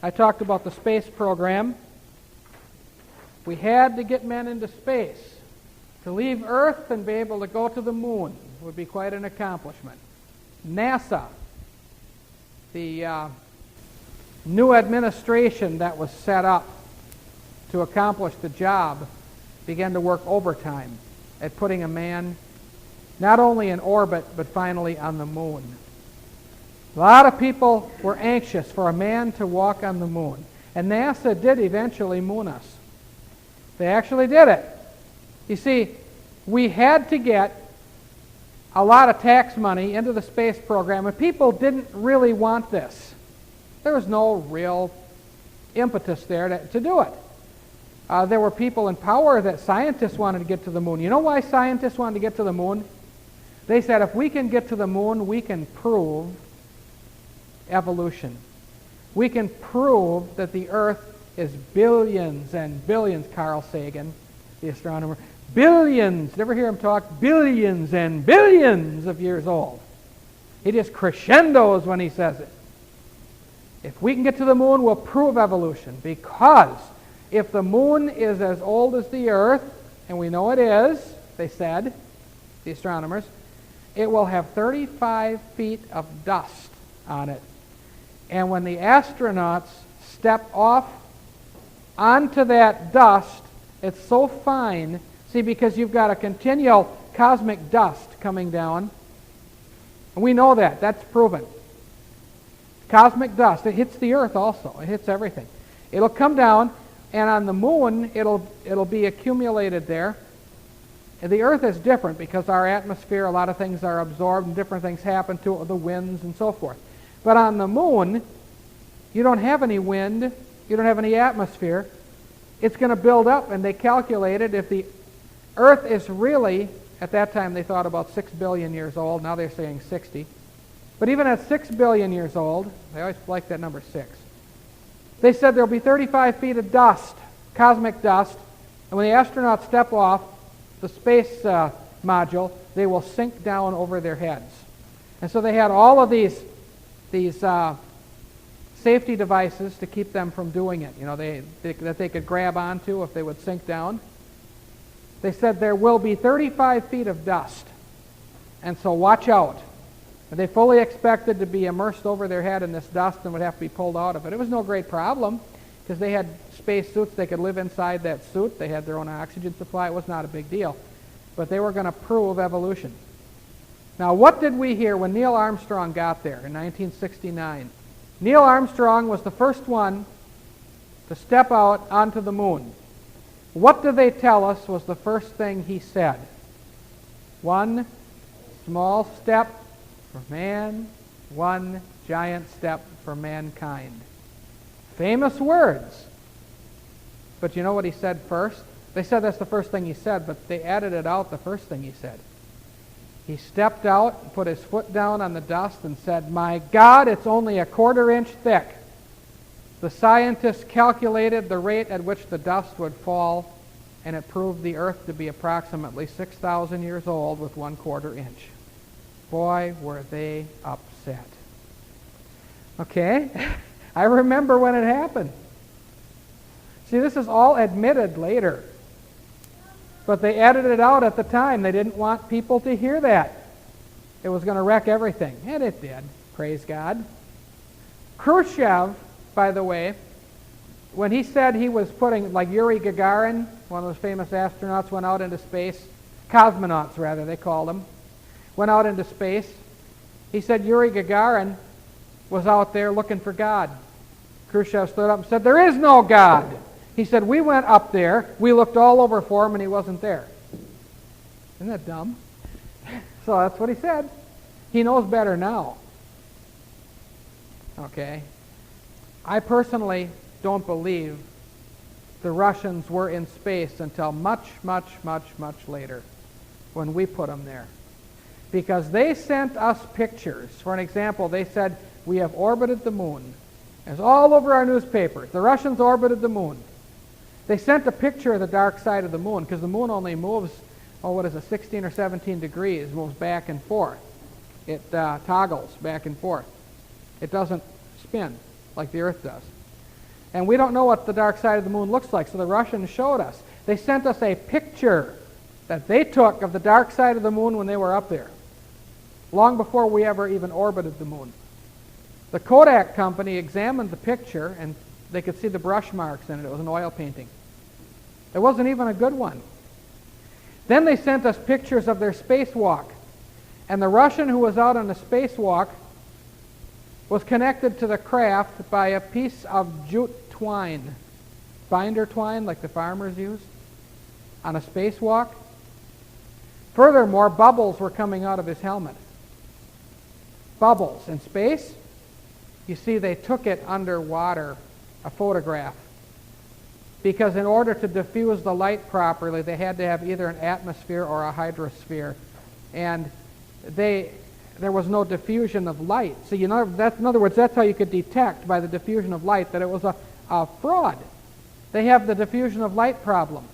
I talked about the space program. We had to get men into space. To leave Earth and be able to go to the moon would be quite an accomplishment. NASA, the new administration that was set up to accomplish the job, began to work overtime at putting a man not only in orbit, but finally on the moon. A lot of people were anxious for a man to walk on the moon. And NASA did eventually moon us. They actually did it. You see, we had to get a lot of tax money into the space program, and people didn't really want this. There was no real impetus there to do it. There were people in power that scientists wanted to get to the moon. You know why scientists wanted to get to the moon? They said, if we can get to the moon, we can prove evolution. We can prove that the Earth is billions and billions. Carl Sagan, the astronomer, billions. Never hear him talk? Billions and billions of years old. He just crescendos when he says it. If we can get to the moon, we'll prove evolution, because if the moon is as old as the Earth, and we know it is, they said, the astronomers, it will have 35 feet of dust on it. And when the astronauts step off onto that dust, it's so fine, see, because you've got a continual cosmic dust coming down. And we know that. That's proven. Cosmic dust. It hits the Earth also. It hits everything. It'll come down, and on the moon, it'll be accumulated there. And the Earth is different because our atmosphere, a lot of things are absorbed, and different things happen to it, the winds and so forth. But on the moon, you don't have any wind. You don't have any atmosphere. It's going to build up, and they calculated if the Earth is really, at that time they thought about 6 billion years old. Now they're saying 60. But even at 6 billion years old, they always like that number 6. They said there'll be 35 feet of dust, cosmic dust, and when the astronauts step off the space module, they will sink down over their heads. And so they had all of these safety devices to keep them from doing it, that they could grab onto if they would sink down. They said there will be 35 feet of dust, and so watch out. They fully expected to be immersed over their head in this dust and would have to be pulled out of it. It was no great problem because they had space suits. They could live inside that suit. They had their own oxygen supply. It was not a big deal. But they were going to prove evolution. Now, what did we hear when Neil Armstrong got there in 1969? Neil Armstrong was the first one to step out onto the moon. What do they tell us was the first thing he said? One small step for man, one giant step for mankind. Famous words. But you know what he said first? They said that's the first thing he said, but they added it out the first thing he said. He stepped out, put his foot down on the dust, and said, "My God, it's only a quarter-inch thick." The scientists calculated the rate at which the dust would fall, and it proved the Earth to be approximately 6,000 years old with 1/4 inch. Boy, were they upset. Okay? I remember when it happened. See, this is all admitted later. But they edited it out at the time. They didn't want people to hear that. It was going to wreck everything. And it did. Praise God. Khrushchev, by the way, when he said he was putting, like Yuri Gagarin, one of those famous astronauts, went out into space, cosmonauts rather, they called them, went out into space. He said Yuri Gagarin was out there looking for God. Khrushchev stood up and said, "There is no God." He said, "We went up there, we looked all over for him, and he wasn't there." Isn't that dumb? So that's what he said. He knows better now. Okay. I personally don't believe the Russians were in space until much, much, much, much later when we put them there. Because they sent us pictures. For an example, they said, "We have orbited the moon." It's all over our newspapers. The Russians orbited the moon. They sent a picture of the dark side of the moon because the moon only moves, 16 or 17 degrees, moves back and forth. It toggles back and forth. It doesn't spin like the Earth does. And we don't know what the dark side of the moon looks like, so the Russians showed us. They sent us a picture that they took of the dark side of the moon when they were up there, long before we ever even orbited the moon. The Kodak company examined the picture, and they could see the brush marks in it. It was an oil painting. It wasn't even a good one. Then they sent us pictures of their spacewalk. And the Russian who was out on the spacewalk was connected to the craft by a piece of jute twine, binder twine like the farmers use, on a spacewalk. Furthermore, bubbles were coming out of his helmet. Bubbles in space. You see, they took it underwater, a photograph, because in order to diffuse the light properly, they had to have either an atmosphere or a hydrosphere, and there was no diffusion of light. So in other words, that's how you could detect by the diffusion of light that it was a fraud. They have the diffusion of light problem.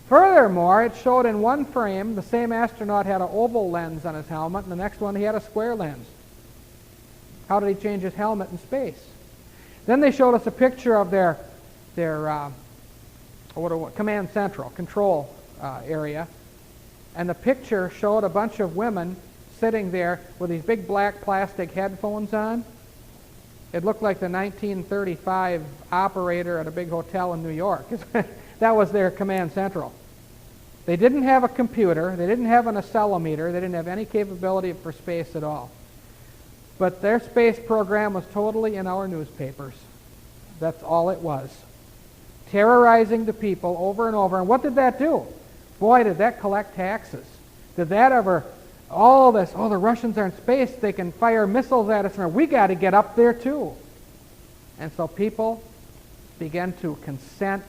Furthermore, it showed in one frame the same astronaut had an oval lens on his helmet, and the next one he had a square lens. How did he change his helmet in space? Then they showed us a picture of their command central, control area, and the picture showed a bunch of women sitting there with these big black plastic headphones on. It looked like the 1935 operator at a big hotel in New York. That was their command central. They didn't have a computer. They didn't have an accelerometer. They didn't have any capability for space at all. But their space program was totally in our newspapers. That's all it was. Terrorizing the people over and over. And what did that do? Boy, did that collect taxes. Did that ever... all this, the Russians are in space, they can fire missiles at us, and we got to get up there too. And so people began to consent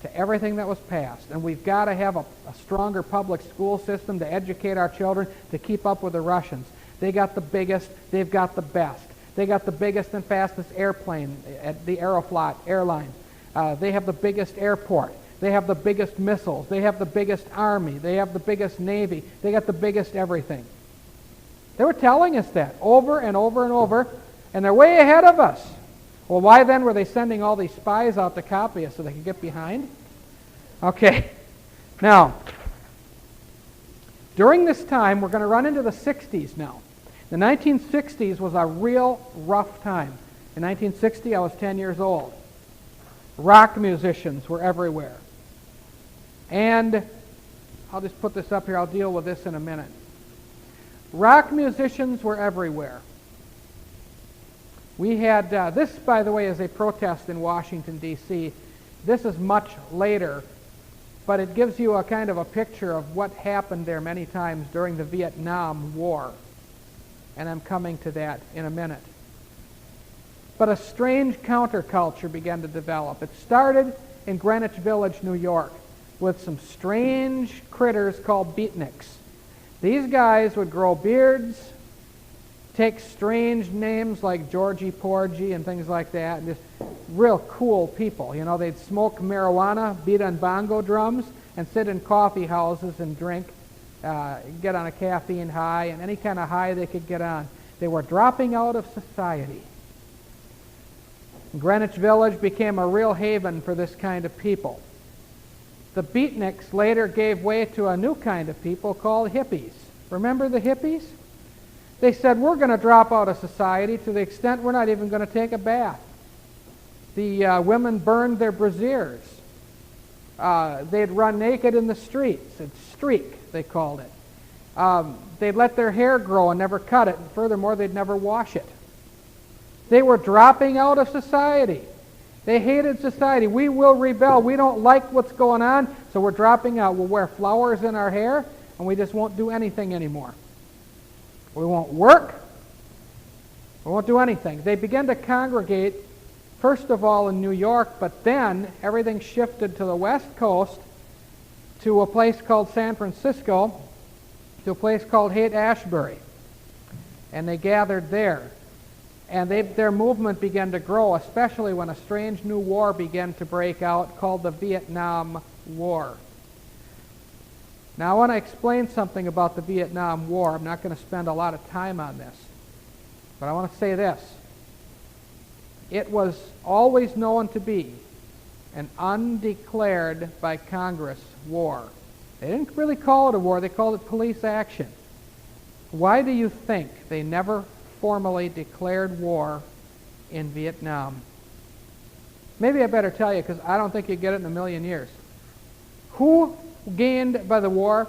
to everything that was passed. And we've got to have a stronger public school system to educate our children to keep up with the Russians. They got the biggest, they've got the best. They got the biggest and fastest airplane at the Aeroflot airline. They have the biggest airport. They have the biggest missiles. They have the biggest army. They have the biggest navy. They got the biggest everything. They were telling us that over and over and over, and they're way ahead of us. Well, why then were they sending all these spies out to copy us so they could get behind? Okay. Now, during this time, we're going to run into the 60s now. The 1960s was a real rough time. In 1960, I was 10 years old. Rock musicians were everywhere. And I'll just put this up here. I'll deal with this in a minute. Rock musicians were everywhere. We had, this, by the way, is a protest in Washington, D.C. This is much later, but it gives you a kind of a picture of what happened there many times during the Vietnam War. And I'm coming to that in a minute. But a strange counterculture began to develop. It started in Greenwich Village, New York, with some strange critters called beatniks. These guys would grow beards, take strange names like Georgie Porgy and things like that, and just real cool people. You know, they'd smoke marijuana, beat on bongo drums, and sit in coffee houses and drink, get on a caffeine high, and any kind of high they could get on. They were dropping out of society. Greenwich Village became a real haven for this kind of people. The beatniks later gave way to a new kind of people called hippies. Remember the hippies? They said, we're going to drop out of society to the extent we're not even going to take a bath. The women burned their brassieres. They'd run naked in the streets. It's streak, they called it. They'd let their hair grow and never cut it. And furthermore, they'd never wash it. They were dropping out of society. They hated society. We will rebel. We don't like what's going on, so we're dropping out. We'll wear flowers in our hair, and we just won't do anything anymore. We won't work. We won't do anything. They began to congregate, first of all in New York, but then everything shifted to the West Coast, to a place called San Francisco, to a place called Haight-Ashbury. And they gathered there. And their movement began to grow, especially when a strange new war began to break out called the Vietnam War. Now I want to explain something about the Vietnam War. I'm not going to spend a lot of time on this. But I want to say this. It was always known to be an undeclared by Congress war. They didn't really call it a war. They called it police action. Why do you think they never formally declared war in Vietnam? Maybe I better tell you, because I don't think you'd get it in a million years. Who gained by the war?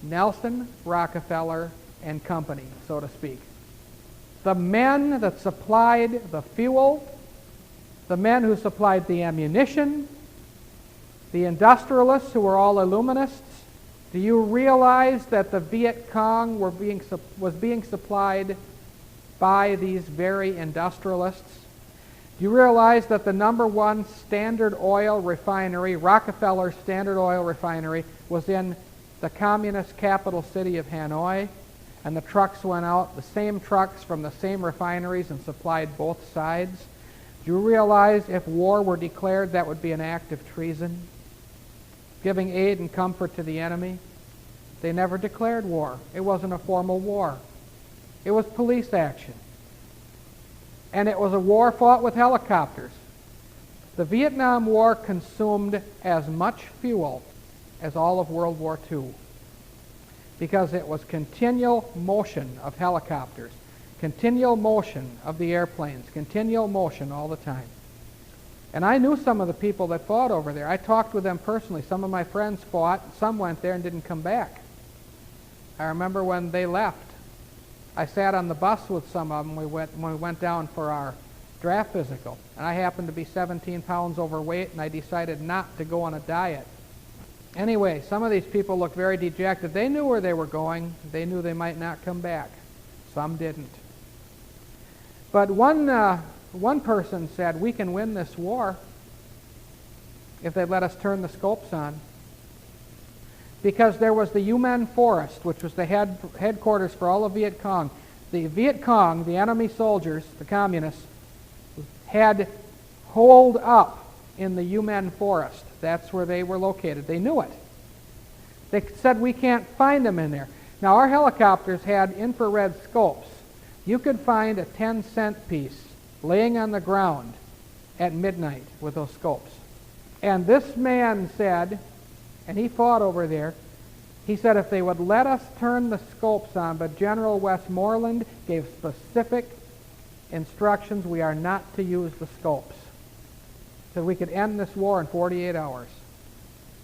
Nelson, Rockefeller, and company, so to speak. The men that supplied the fuel, the men who supplied the ammunition, the industrialists who were all illuminists. Do you realize that the Viet Cong was being supplied by these very industrialists? Do you realize that the number one Standard Oil refinery, Rockefeller Standard Oil refinery, was in the communist capital city of Hanoi? And the trucks went out, the same trucks from the same refineries, and supplied both sides. Do you realize if war were declared, that would be an act of treason? Giving aid and comfort to the enemy? They never declared war. It wasn't a formal war. It was police action. And it was a war fought with helicopters. The Vietnam War consumed as much fuel as all of World War II because it was continual motion of helicopters, continual motion of the airplanes, continual motion all the time. And I knew some of the people that fought over there. I talked with them personally. Some of my friends fought. Some went there and didn't come back. I remember when they left, I sat on the bus with some of them when we went down for our draft physical. And I happened to be 17 pounds overweight, and I decided not to go on a diet. Anyway, some of these people looked very dejected. They knew where they were going. They knew they might not come back. Some didn't. But one person said, we can win this war if they let us turn the scopes on. Because there was the Yumen Forest, which was the headquarters for all of Viet Cong. The Viet Cong, the enemy soldiers, the communists, had holed up in the Yumen Forest. That's where they were located. They knew it. They said, we can't find them in there. Now, our helicopters had infrared scopes. You could find a 10-cent piece laying on the ground at midnight with those scopes. And this man said, and he fought over there, he said if they would let us turn the scopes on, but General Westmoreland gave specific instructions we are not to use the scopes. So we could end this war in 48 hours.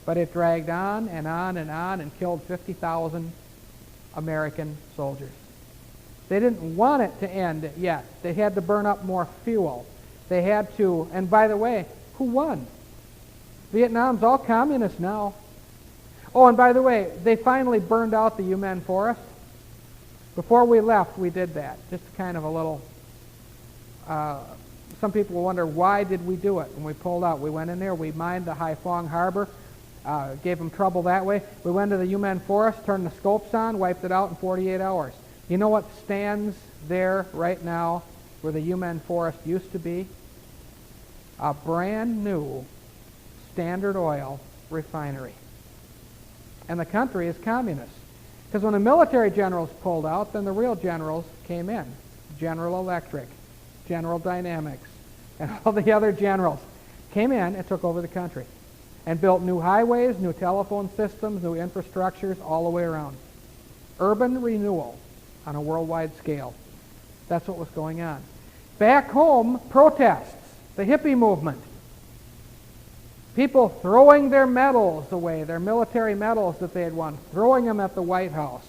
But it dragged on and on and on and killed 50,000 American soldiers. They didn't want it to end yet. They had to burn up more fuel. They had to, and by the way, who won? Vietnam's all communist now. Oh, and by the way, they finally burned out the Yumen Forest. Before we left, we did that. Just kind of a little, some people will wonder, why did we do it? When we pulled out, we went in there, we mined the Haiphong Harbor, gave them trouble that way. We went to the Yumen Forest, turned the scopes on, wiped it out in 48 hours. You know what stands there right now where the Yumen Forest used to be? A brand new Standard Oil refinery. And the country is communist. Because when the military generals pulled out, then the real generals came in. General Electric, General Dynamics, and all the other generals came in and took over the country and built new highways, new telephone systems, new infrastructures all the way around. Urban renewal on a worldwide scale. That's what was going on. Back home, protests, the hippie movement. People throwing their medals away, their military medals that they had won, throwing them at the White House,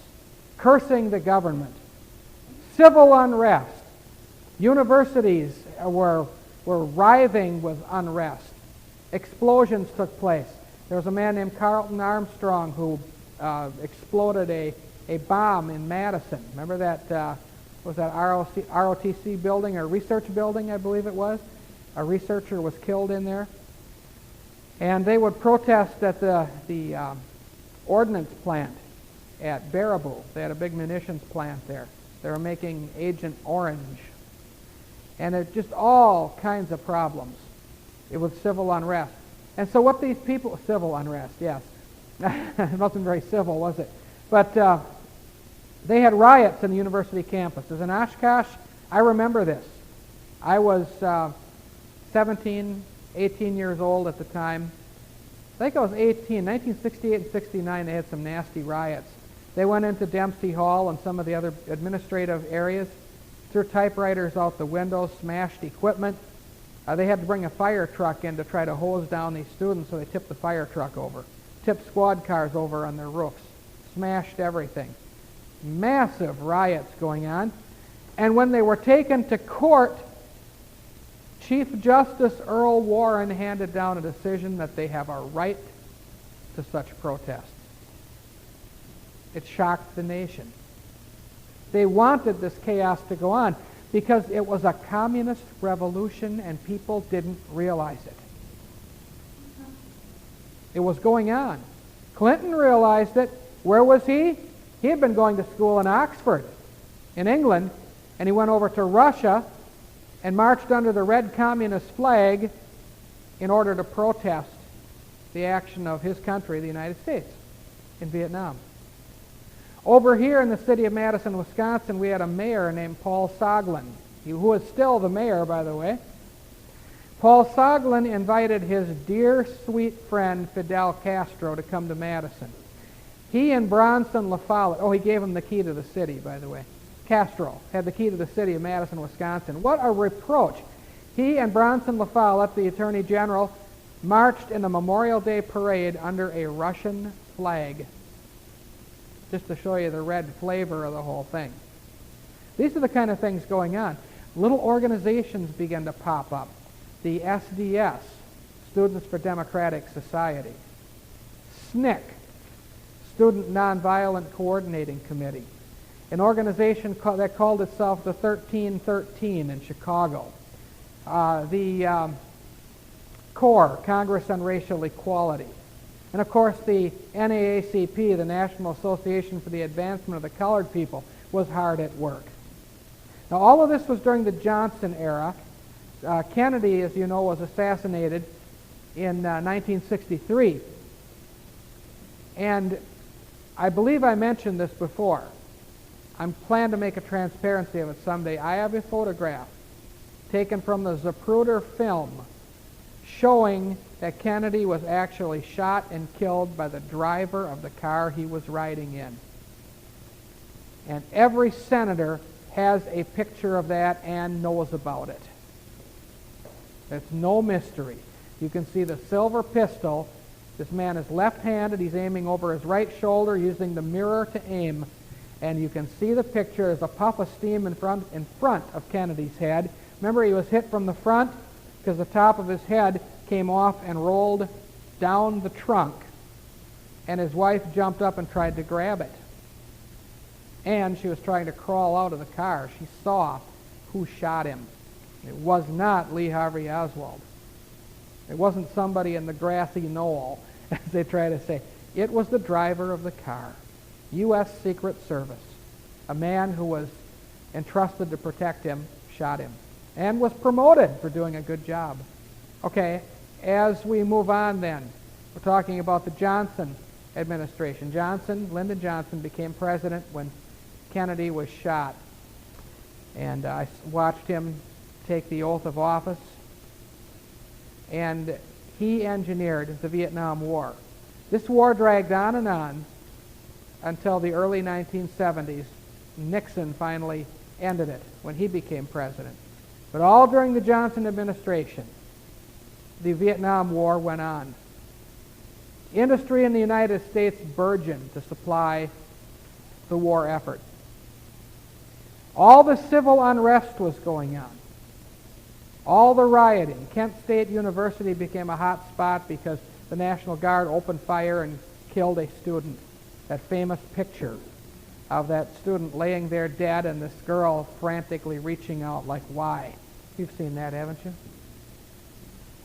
cursing the government. Civil unrest. Universities were writhing with unrest. Explosions took place. There was a man named Carlton Armstrong who exploded a bomb in Madison. Remember that, was that ROTC building, or research building, I believe it was? A researcher was killed in there. And they would protest at the ordnance plant at Baraboo. They had a big munitions plant there. They were making Agent Orange. And it just all kinds of problems. It was civil unrest. And so what these people, civil unrest, yes. It wasn't very civil, was it? But they had riots in the university campuses. In Oshkosh, I remember this. I was 17, 18 years old at the time. I think I was 18. 1968 and 69, they had some nasty riots. They went into Dempsey Hall and some of the other administrative areas, threw typewriters out the windows, smashed equipment. They had to bring a fire truck in to try to hose down these students, so they tipped the fire truck over, tipped squad cars over on their roofs, smashed everything. Massive riots going on. And when they were taken to court, Chief Justice Earl Warren handed down a decision that they have a right to such protests. It shocked the nation. They wanted this chaos to go on because it was a communist revolution and people didn't realize it. It was going on. Clinton realized it. Where was he? He had been going to school in Oxford, in England, and he went over to Russia and marched under the red communist flag in order to protest the action of his country, the United States, in Vietnam. Over here in the city of Madison, Wisconsin, we had a mayor named Paul Soglin, who is still the mayor, by the way. Paul Soglin invited his dear, sweet friend Fidel Castro to come to Madison. He and Bronson La Follette, he gave him the key to the city, by the way. Castro had the key to the city of Madison, Wisconsin. What a reproach. He and Bronson La Follette, the Attorney General, marched in a Memorial Day parade under a Russian flag, just to show you the red flavor of the whole thing. These are the kind of things going on. Little organizations begin to pop up. The SDS, Students for Democratic Society. SNCC, Student Nonviolent Coordinating Committee. An organization that called itself the 1313 in Chicago. The CORE, Congress on Racial Equality. And of course the NAACP, the National Association for the Advancement of the Colored People, was hard at work. Now all of this was during the Johnson era. Kennedy, as you know, was assassinated in 1963. And I believe I mentioned this before. I'm planning to make a transparency of it someday. I have a photograph taken from the Zapruder film showing that Kennedy was actually shot and killed by the driver of the car he was riding in. And every senator has a picture of that and knows about it. It's no mystery. You can see the silver pistol. This man is left-handed. He's aiming over his right shoulder using the mirror to aim. And you can see the picture. There's a puff of steam in front of Kennedy's head. Remember, he was hit from the front because the top of his head came off and rolled down the trunk. And his wife jumped up and tried to grab it. And she was trying to crawl out of the car. She saw who shot him. It was not Lee Harvey Oswald. It wasn't somebody in the grassy knoll, as they try to say. It was the driver of the car. U.S. Secret Service. A man who was entrusted to protect him shot him and was promoted for doing a good job. Okay, as we move on then, we're talking about the Johnson administration. Lyndon Johnson became president when Kennedy was shot. And I watched him take the oath of office. And he engineered the Vietnam War. This war dragged on until the early 1970s. Nixon finally ended it when he became president. But all during the Johnson administration, the Vietnam War went on. Industry in the United States burgeoned to supply the war effort. All the civil unrest was going on. All the rioting. Kent State University became a hot spot because the National Guard opened fire and killed a student. That famous picture of that student laying there dead and this girl frantically reaching out like, why? You've seen that, haven't you?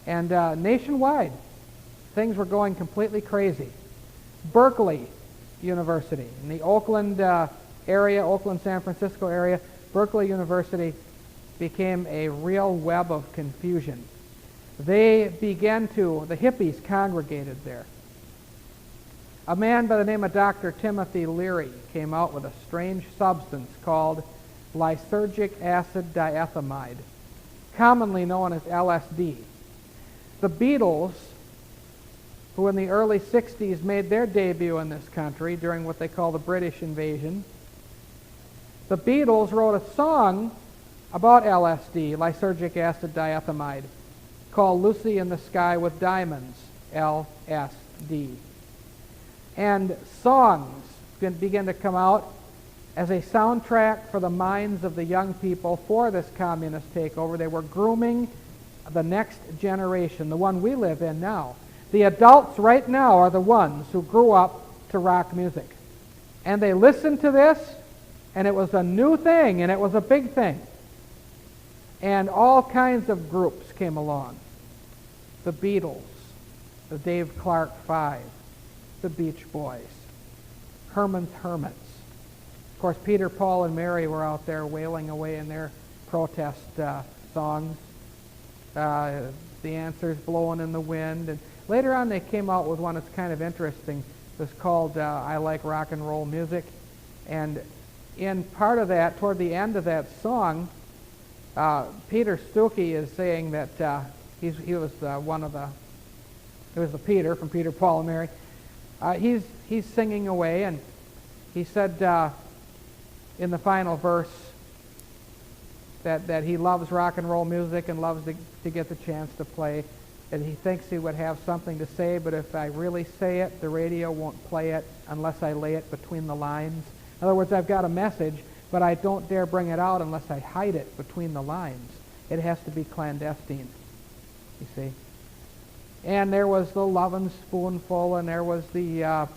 And nationwide, things were going completely crazy. Berkeley University, in the Oakland area, Oakland, San Francisco area, Berkeley University became a real web of confusion. The hippies congregated there. A man by the name of Dr. Timothy Leary came out with a strange substance called lysergic acid diethamide, commonly known as LSD. The Beatles, who in the early 60s made their debut in this country during what they call the British invasion, the Beatles wrote a song about LSD, lysergic acid diethamide, called Lucy in the Sky with Diamonds, LSD. And songs began to come out as a soundtrack for the minds of the young people for this communist takeover. They were grooming the next generation, the one we live in now. The adults right now are the ones who grew up to rock music. And they listened to this, and it was a new thing, and it was a big thing. And all kinds of groups came along. The Beatles, the Dave Clark Five, the Beach Boys, Herman's Hermits. Of course, Peter, Paul, and Mary were out there wailing away in their protest songs. The Answer's Blowing in the Wind. And later on they came out with one that's kind of interesting. It's called I Like Rock and Roll Music. And in part of that, toward the end of that song, Peter Stuckey is saying that he was the Peter from Peter, Paul, and Mary. He's singing away, and he said in the final verse that he loves rock and roll music and loves to get the chance to play, and he thinks he would have something to say, but if I really say it, the radio won't play it unless I lay it between the lines. In other words, I've got a message, but I don't dare bring it out unless I hide it between the lines. It has to be clandestine, you see. And there was the Lovin' Spoonful, and there was the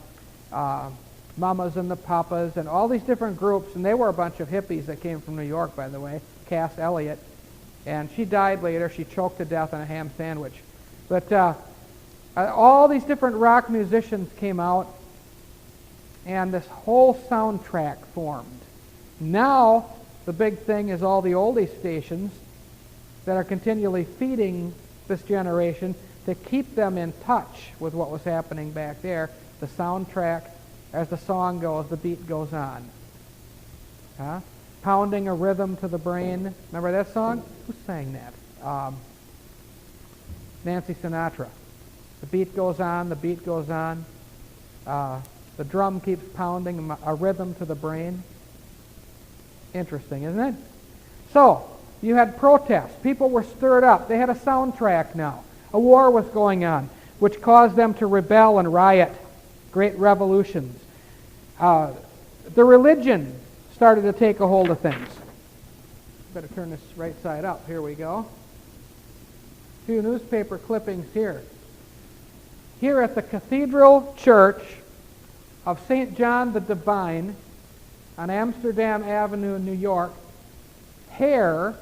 Mamas and the Papas, and all these different groups, and they were a bunch of hippies that came from New York, by the way, Cass Elliot, and she died later. She choked to death on a ham sandwich. But all these different rock musicians came out, and this whole soundtrack formed. Now, the big thing is all the oldie stations that are continually feeding this generation to keep them in touch with what was happening back there. The soundtrack, as the song goes, the beat goes on. Huh? Pounding a rhythm to the brain. Remember that song? Who sang that? Nancy Sinatra. The beat goes on, the beat goes on. The drum keeps pounding a rhythm to the brain. Interesting, isn't it? So, you had protests. People were stirred up. They had a soundtrack now. A war was going on, which caused them to rebel and riot. Great revolutions. The religion started to take a hold of things. Better turn this right side up. Here we go. A few newspaper clippings here. Here at the Cathedral Church of St. John the Divine on Amsterdam Avenue, New York, Hair,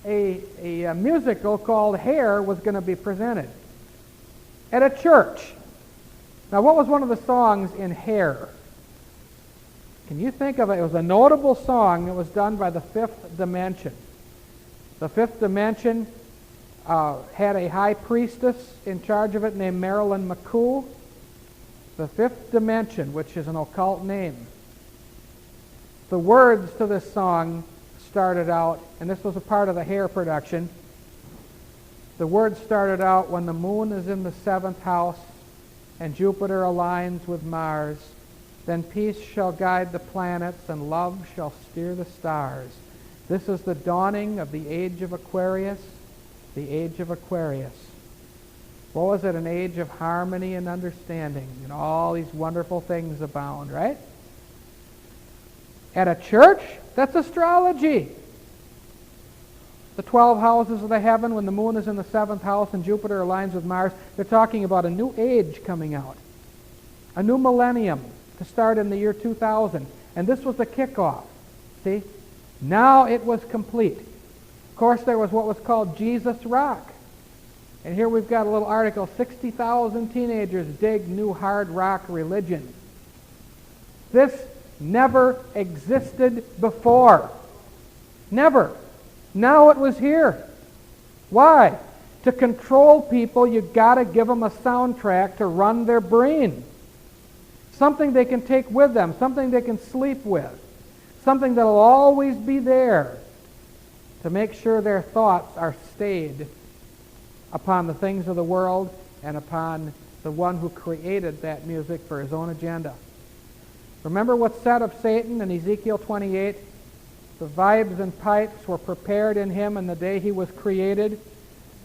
a musical called Hair was going to be presented at a church. Now, what was one of the songs in Hair? Can you think of it? It was a notable song that was done by the Fifth Dimension. The Fifth Dimension had a high priestess in charge of it named Marilyn McCoo. The Fifth Dimension, which is an occult name. The words to this song started out, and this was a part of the Hair production. The words started out, when the moon is in the 7th house and Jupiter aligns with Mars, then peace shall guide the planets and love shall steer the stars. This is the dawning of the age of Aquarius, the age of Aquarius. What was it? An age of harmony and understanding, and all these wonderful things abound, right? At a church? That's astrology. The 12 houses of the heaven, when the moon is in the 7th house and Jupiter aligns with Mars, they're talking about a new age coming out. A new millennium to start in the year 2000. And this was the kickoff. See? Now it was complete. Of course, there was what was called Jesus Rock. And here we've got a little article, 60,000 teenagers dig new hard rock religion. This never existed before. Never. Now it was here. Why? To control people, you've got to give them a soundtrack to run their brain. Something they can take with them, something they can sleep with, something that will always be there to make sure their thoughts are stayed upon the things of the world and upon the one who created that music for his own agenda. Remember what's said of Satan in Ezekiel 28? The vibes and pipes were prepared in him in the day he was created,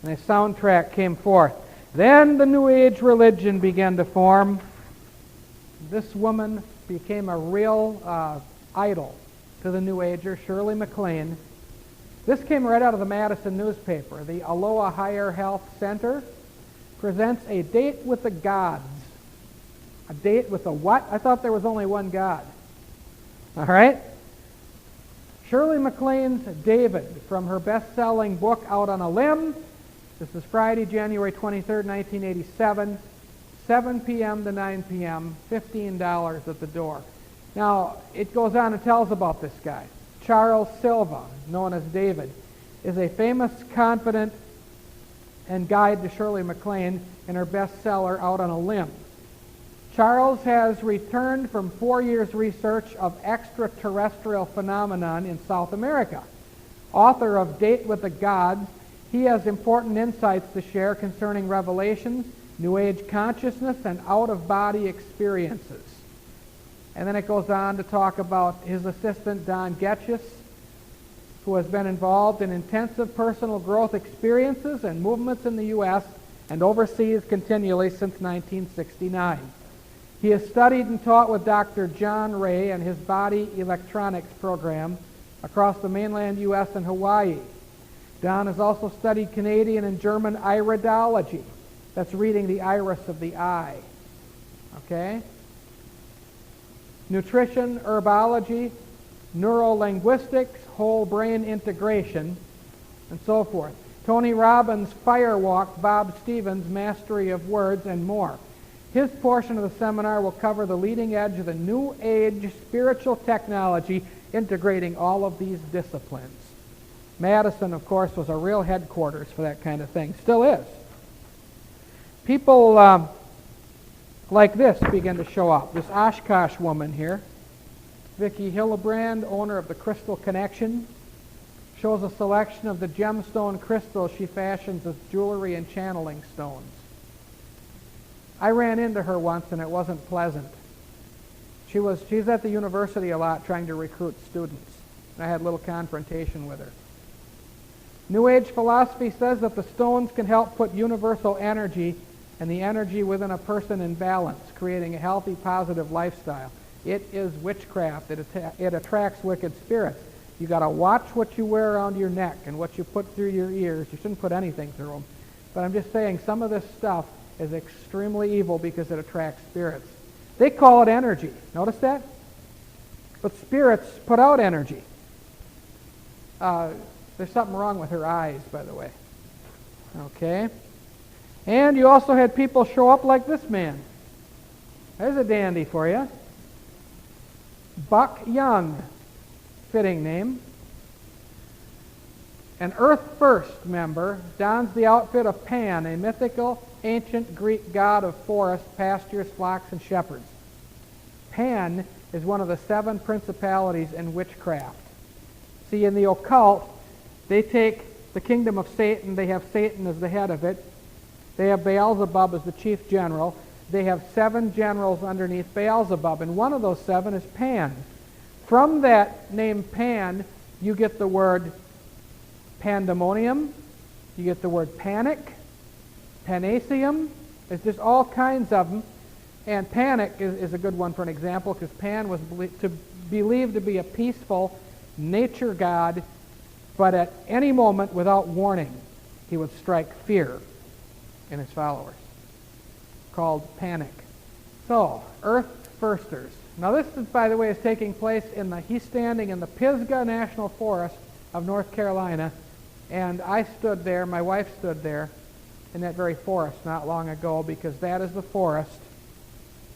and a soundtrack came forth. Then the New Age religion began to form. This woman became a real idol to the New Ager, Shirley MacLaine. This came right out of the Madison newspaper. The Aloha Higher Health Center presents a date with the gods. A date with a what? I thought there was only one God. All right? Shirley MacLaine's David, from her best-selling book Out on a Limb. This is Friday, January 23rd, 1987, 7 p.m. to 9 p.m., $15 at the door. Now, it goes on and tells about this guy, Charles Silva, known as David. is a famous, confident, and guide to Shirley MacLaine in her bestseller, Out on a Limb. Charles has returned from 4 years' research of extraterrestrial phenomenon in South America. Author of Date with the Gods, he has important insights to share concerning revelations, New Age consciousness, and out-of-body experiences. And then it goes on to talk about his assistant, Don Getchis, who has been involved in intensive personal growth experiences and movements in the U.S. and overseas continually since 1969. He has studied and taught with Dr. John Ray and his body electronics program across the mainland U.S. and Hawaii. Don has also studied Canadian and German iridology. That's reading the iris of the eye. Okay? Nutrition, herbology, neurolinguistics, whole brain integration, and so forth. Tony Robbins' Firewalk, Bob Stevens' Mastery of Words, and more. His portion of the seminar will cover the leading edge of the New Age spiritual technology integrating all of these disciplines. Madison, of course, was a real headquarters for that kind of thing. Still is. People like this begin to show up. This Oshkosh woman here, Vicki Hillebrand, owner of the Crystal Connection, shows a selection of the gemstone crystals she fashions as jewelry and channeling stones. I ran into her once and it wasn't pleasant. She's at the university a lot trying to recruit students. And I had a little confrontation with her. New Age philosophy says that the stones can help put universal energy and the energy within a person in balance, creating a healthy, positive lifestyle. It is witchcraft. It attracts wicked spirits. You got to watch what you wear around your neck and what you put through your ears. You shouldn't put anything through them. But I'm just saying some of this stuff is extremely evil because it attracts spirits. They call it energy. Notice that? But spirits put out energy. There's something wrong with her eyes, by the way. Okay? And you also had people show up like this man. There's a dandy for you. Buck Young. Fitting name. An Earth First member dons the outfit of Pan, a mythical ancient Greek god of forests, pastures, flocks, and shepherds. Pan is one of the 7 principalities in witchcraft. See, in the occult, they take the kingdom of Satan, they have Satan as the head of it, they have Beelzebub as the chief general, they have 7 generals underneath Beelzebub, and one of those 7 is Pan. From that name Pan, you get the word pandemonium, you get the word panic, Panasium. There's just all kinds of them. And panic is a good one for an example because Pan was believed to be a peaceful nature god, but at any moment, without warning, he would strike fear in his followers, called panic. So, Earth Firsters. Now this, by the way, is taking place he's standing in the Pisgah National Forest of North Carolina, and I stood there, my wife stood there, in that very forest not long ago, because that is the forest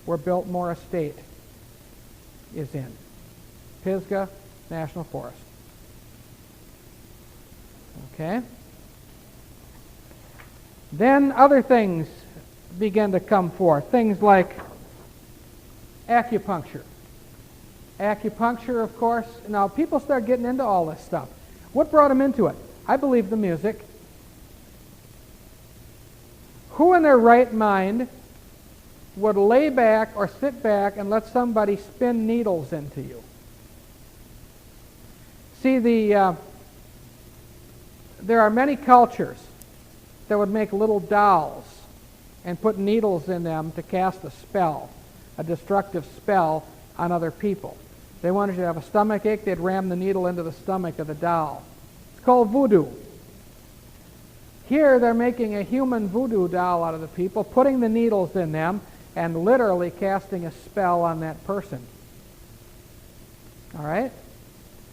where Biltmore Estate is in. Pisgah National Forest. Okay? Then other things begin to come forth. Things like acupuncture. Acupuncture, of course. Now, people start getting into all this stuff. What brought them into it? I believe the music. Who in their right mind would lay back or sit back and let somebody spin needles into you? See, there are many cultures that would make little dolls and put needles in them to cast a spell, a destructive spell on other people. They wanted you to have a stomach ache, they'd ram the needle into the stomach of the doll. It's called voodoo. Here they're making a human voodoo doll out of the people, putting the needles in them, and literally casting a spell on that person. All right?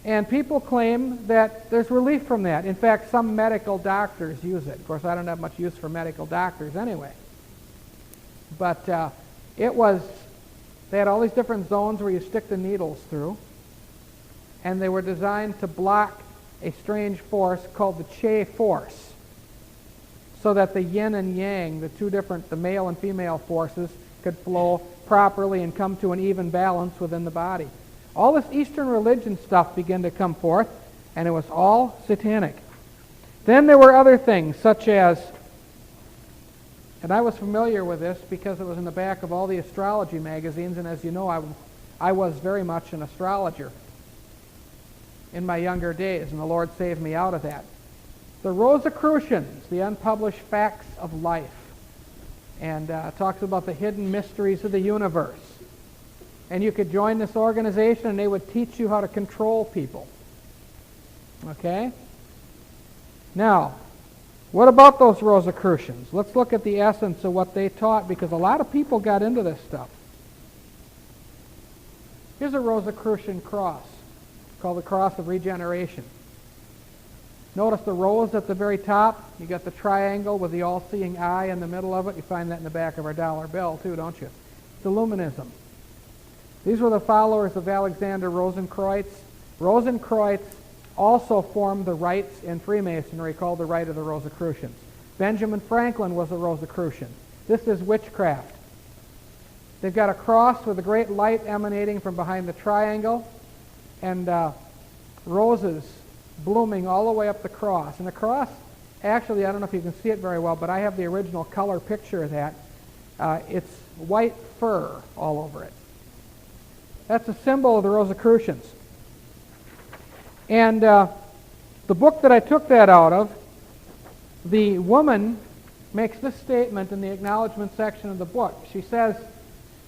And people claim that there's relief from that. In fact, some medical doctors use it. Of course, I don't have much use for medical doctors anyway. But they had all these different zones where you stick the needles through, and they were designed to block a strange force called the Che force, so that the yin and yang, the male and female forces, could flow properly and come to an even balance within the body. All this Eastern religion stuff began to come forth, and it was all satanic. Then there were other things, such as, and I was familiar with this because it was in the back of all the astrology magazines, and as you know, I was very much an astrologer in my younger days, and the Lord saved me out of that. The Rosicrucians, the unpublished facts of life, and talks about the hidden mysteries of the universe. And you could join this organization and they would teach you how to control people. Okay? Now, what about those Rosicrucians? Let's look at the essence of what they taught, because a lot of people got into this stuff. Here's a Rosicrucian cross, called the Cross of Regeneration. Notice the rose at the very top. You got the triangle with the all-seeing eye in the middle of it. You find that in the back of our dollar bill too, don't you? It's Illuminism. These were the followers of Alexander Rosenkreutz. Rosenkreutz also formed the rites in Freemasonry called the Rite of the Rosicrucians. Benjamin Franklin was a Rosicrucian. This is witchcraft. They've got a cross with a great light emanating from behind the triangle, and roses blooming all the way up the cross. And the cross, actually, I don't know if you can see it very well, but I have the original color picture of that. It's white fur all over it. That's a symbol of the Rosicrucians. And the book that I took that out of, the woman makes this statement in the acknowledgement section of the book. She says,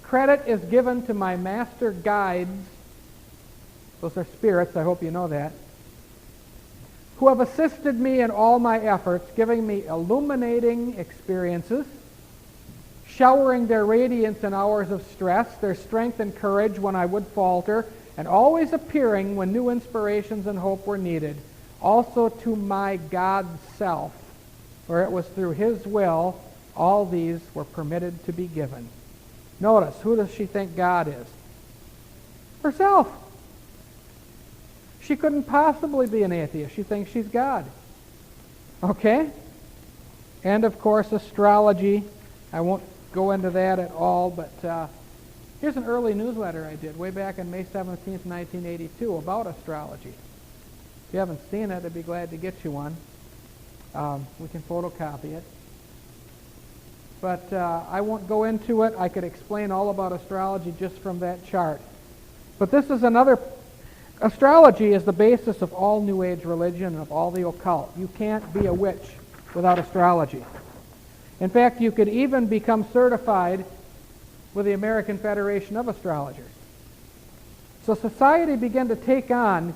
"Credit is given to my master guides," those are spirits, I hope you know that, "who have assisted me in all my efforts, giving me illuminating experiences, showering their radiance in hours of stress, their strength and courage when I would falter, and always appearing when new inspirations and hope were needed. Also to my God self, for it was through his will all these were permitted to be given." Notice, who does she think God is? Herself. She couldn't possibly be an atheist. She thinks she's God. Okay? And of course, astrology. I won't go into that at all, but here's an early newsletter I did way back on May 17th, 1982 about astrology. If you haven't seen it, I'd be glad to get you one. We can photocopy it. But I won't go into it. I could explain all about astrology just from that chart. But this is another. Astrology is the basis of all New Age religion and of all the occult. You can't be a witch without astrology. In fact, you could even become certified with the American Federation of Astrologers. So society began to take on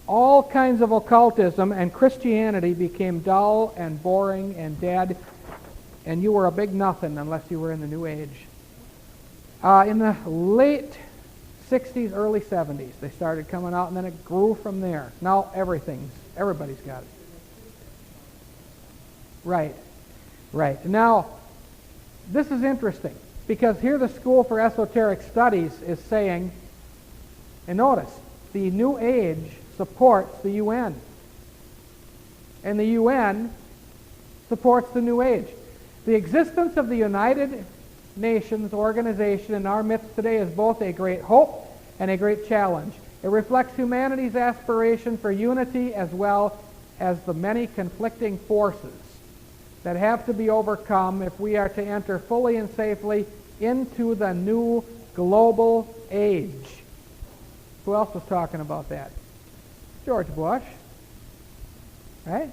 all kinds of occultism, and Christianity became dull and boring and dead, and you were a big nothing unless you were in the New Age. In the late 60s, early 70s, they started coming out, and then it grew from there. Now everybody's got it. Right. Now, this is interesting, because here the School for Esoteric Studies is saying, and notice, the New Age supports the UN. And the UN supports the New Age. The existence of the United Nations organization in our midst today is both a great hope and a great challenge. It reflects humanity's aspiration for unity as well as the many conflicting forces that have to be overcome if we are to enter fully and safely into the new global age. Who else was talking about that? George Bush, right?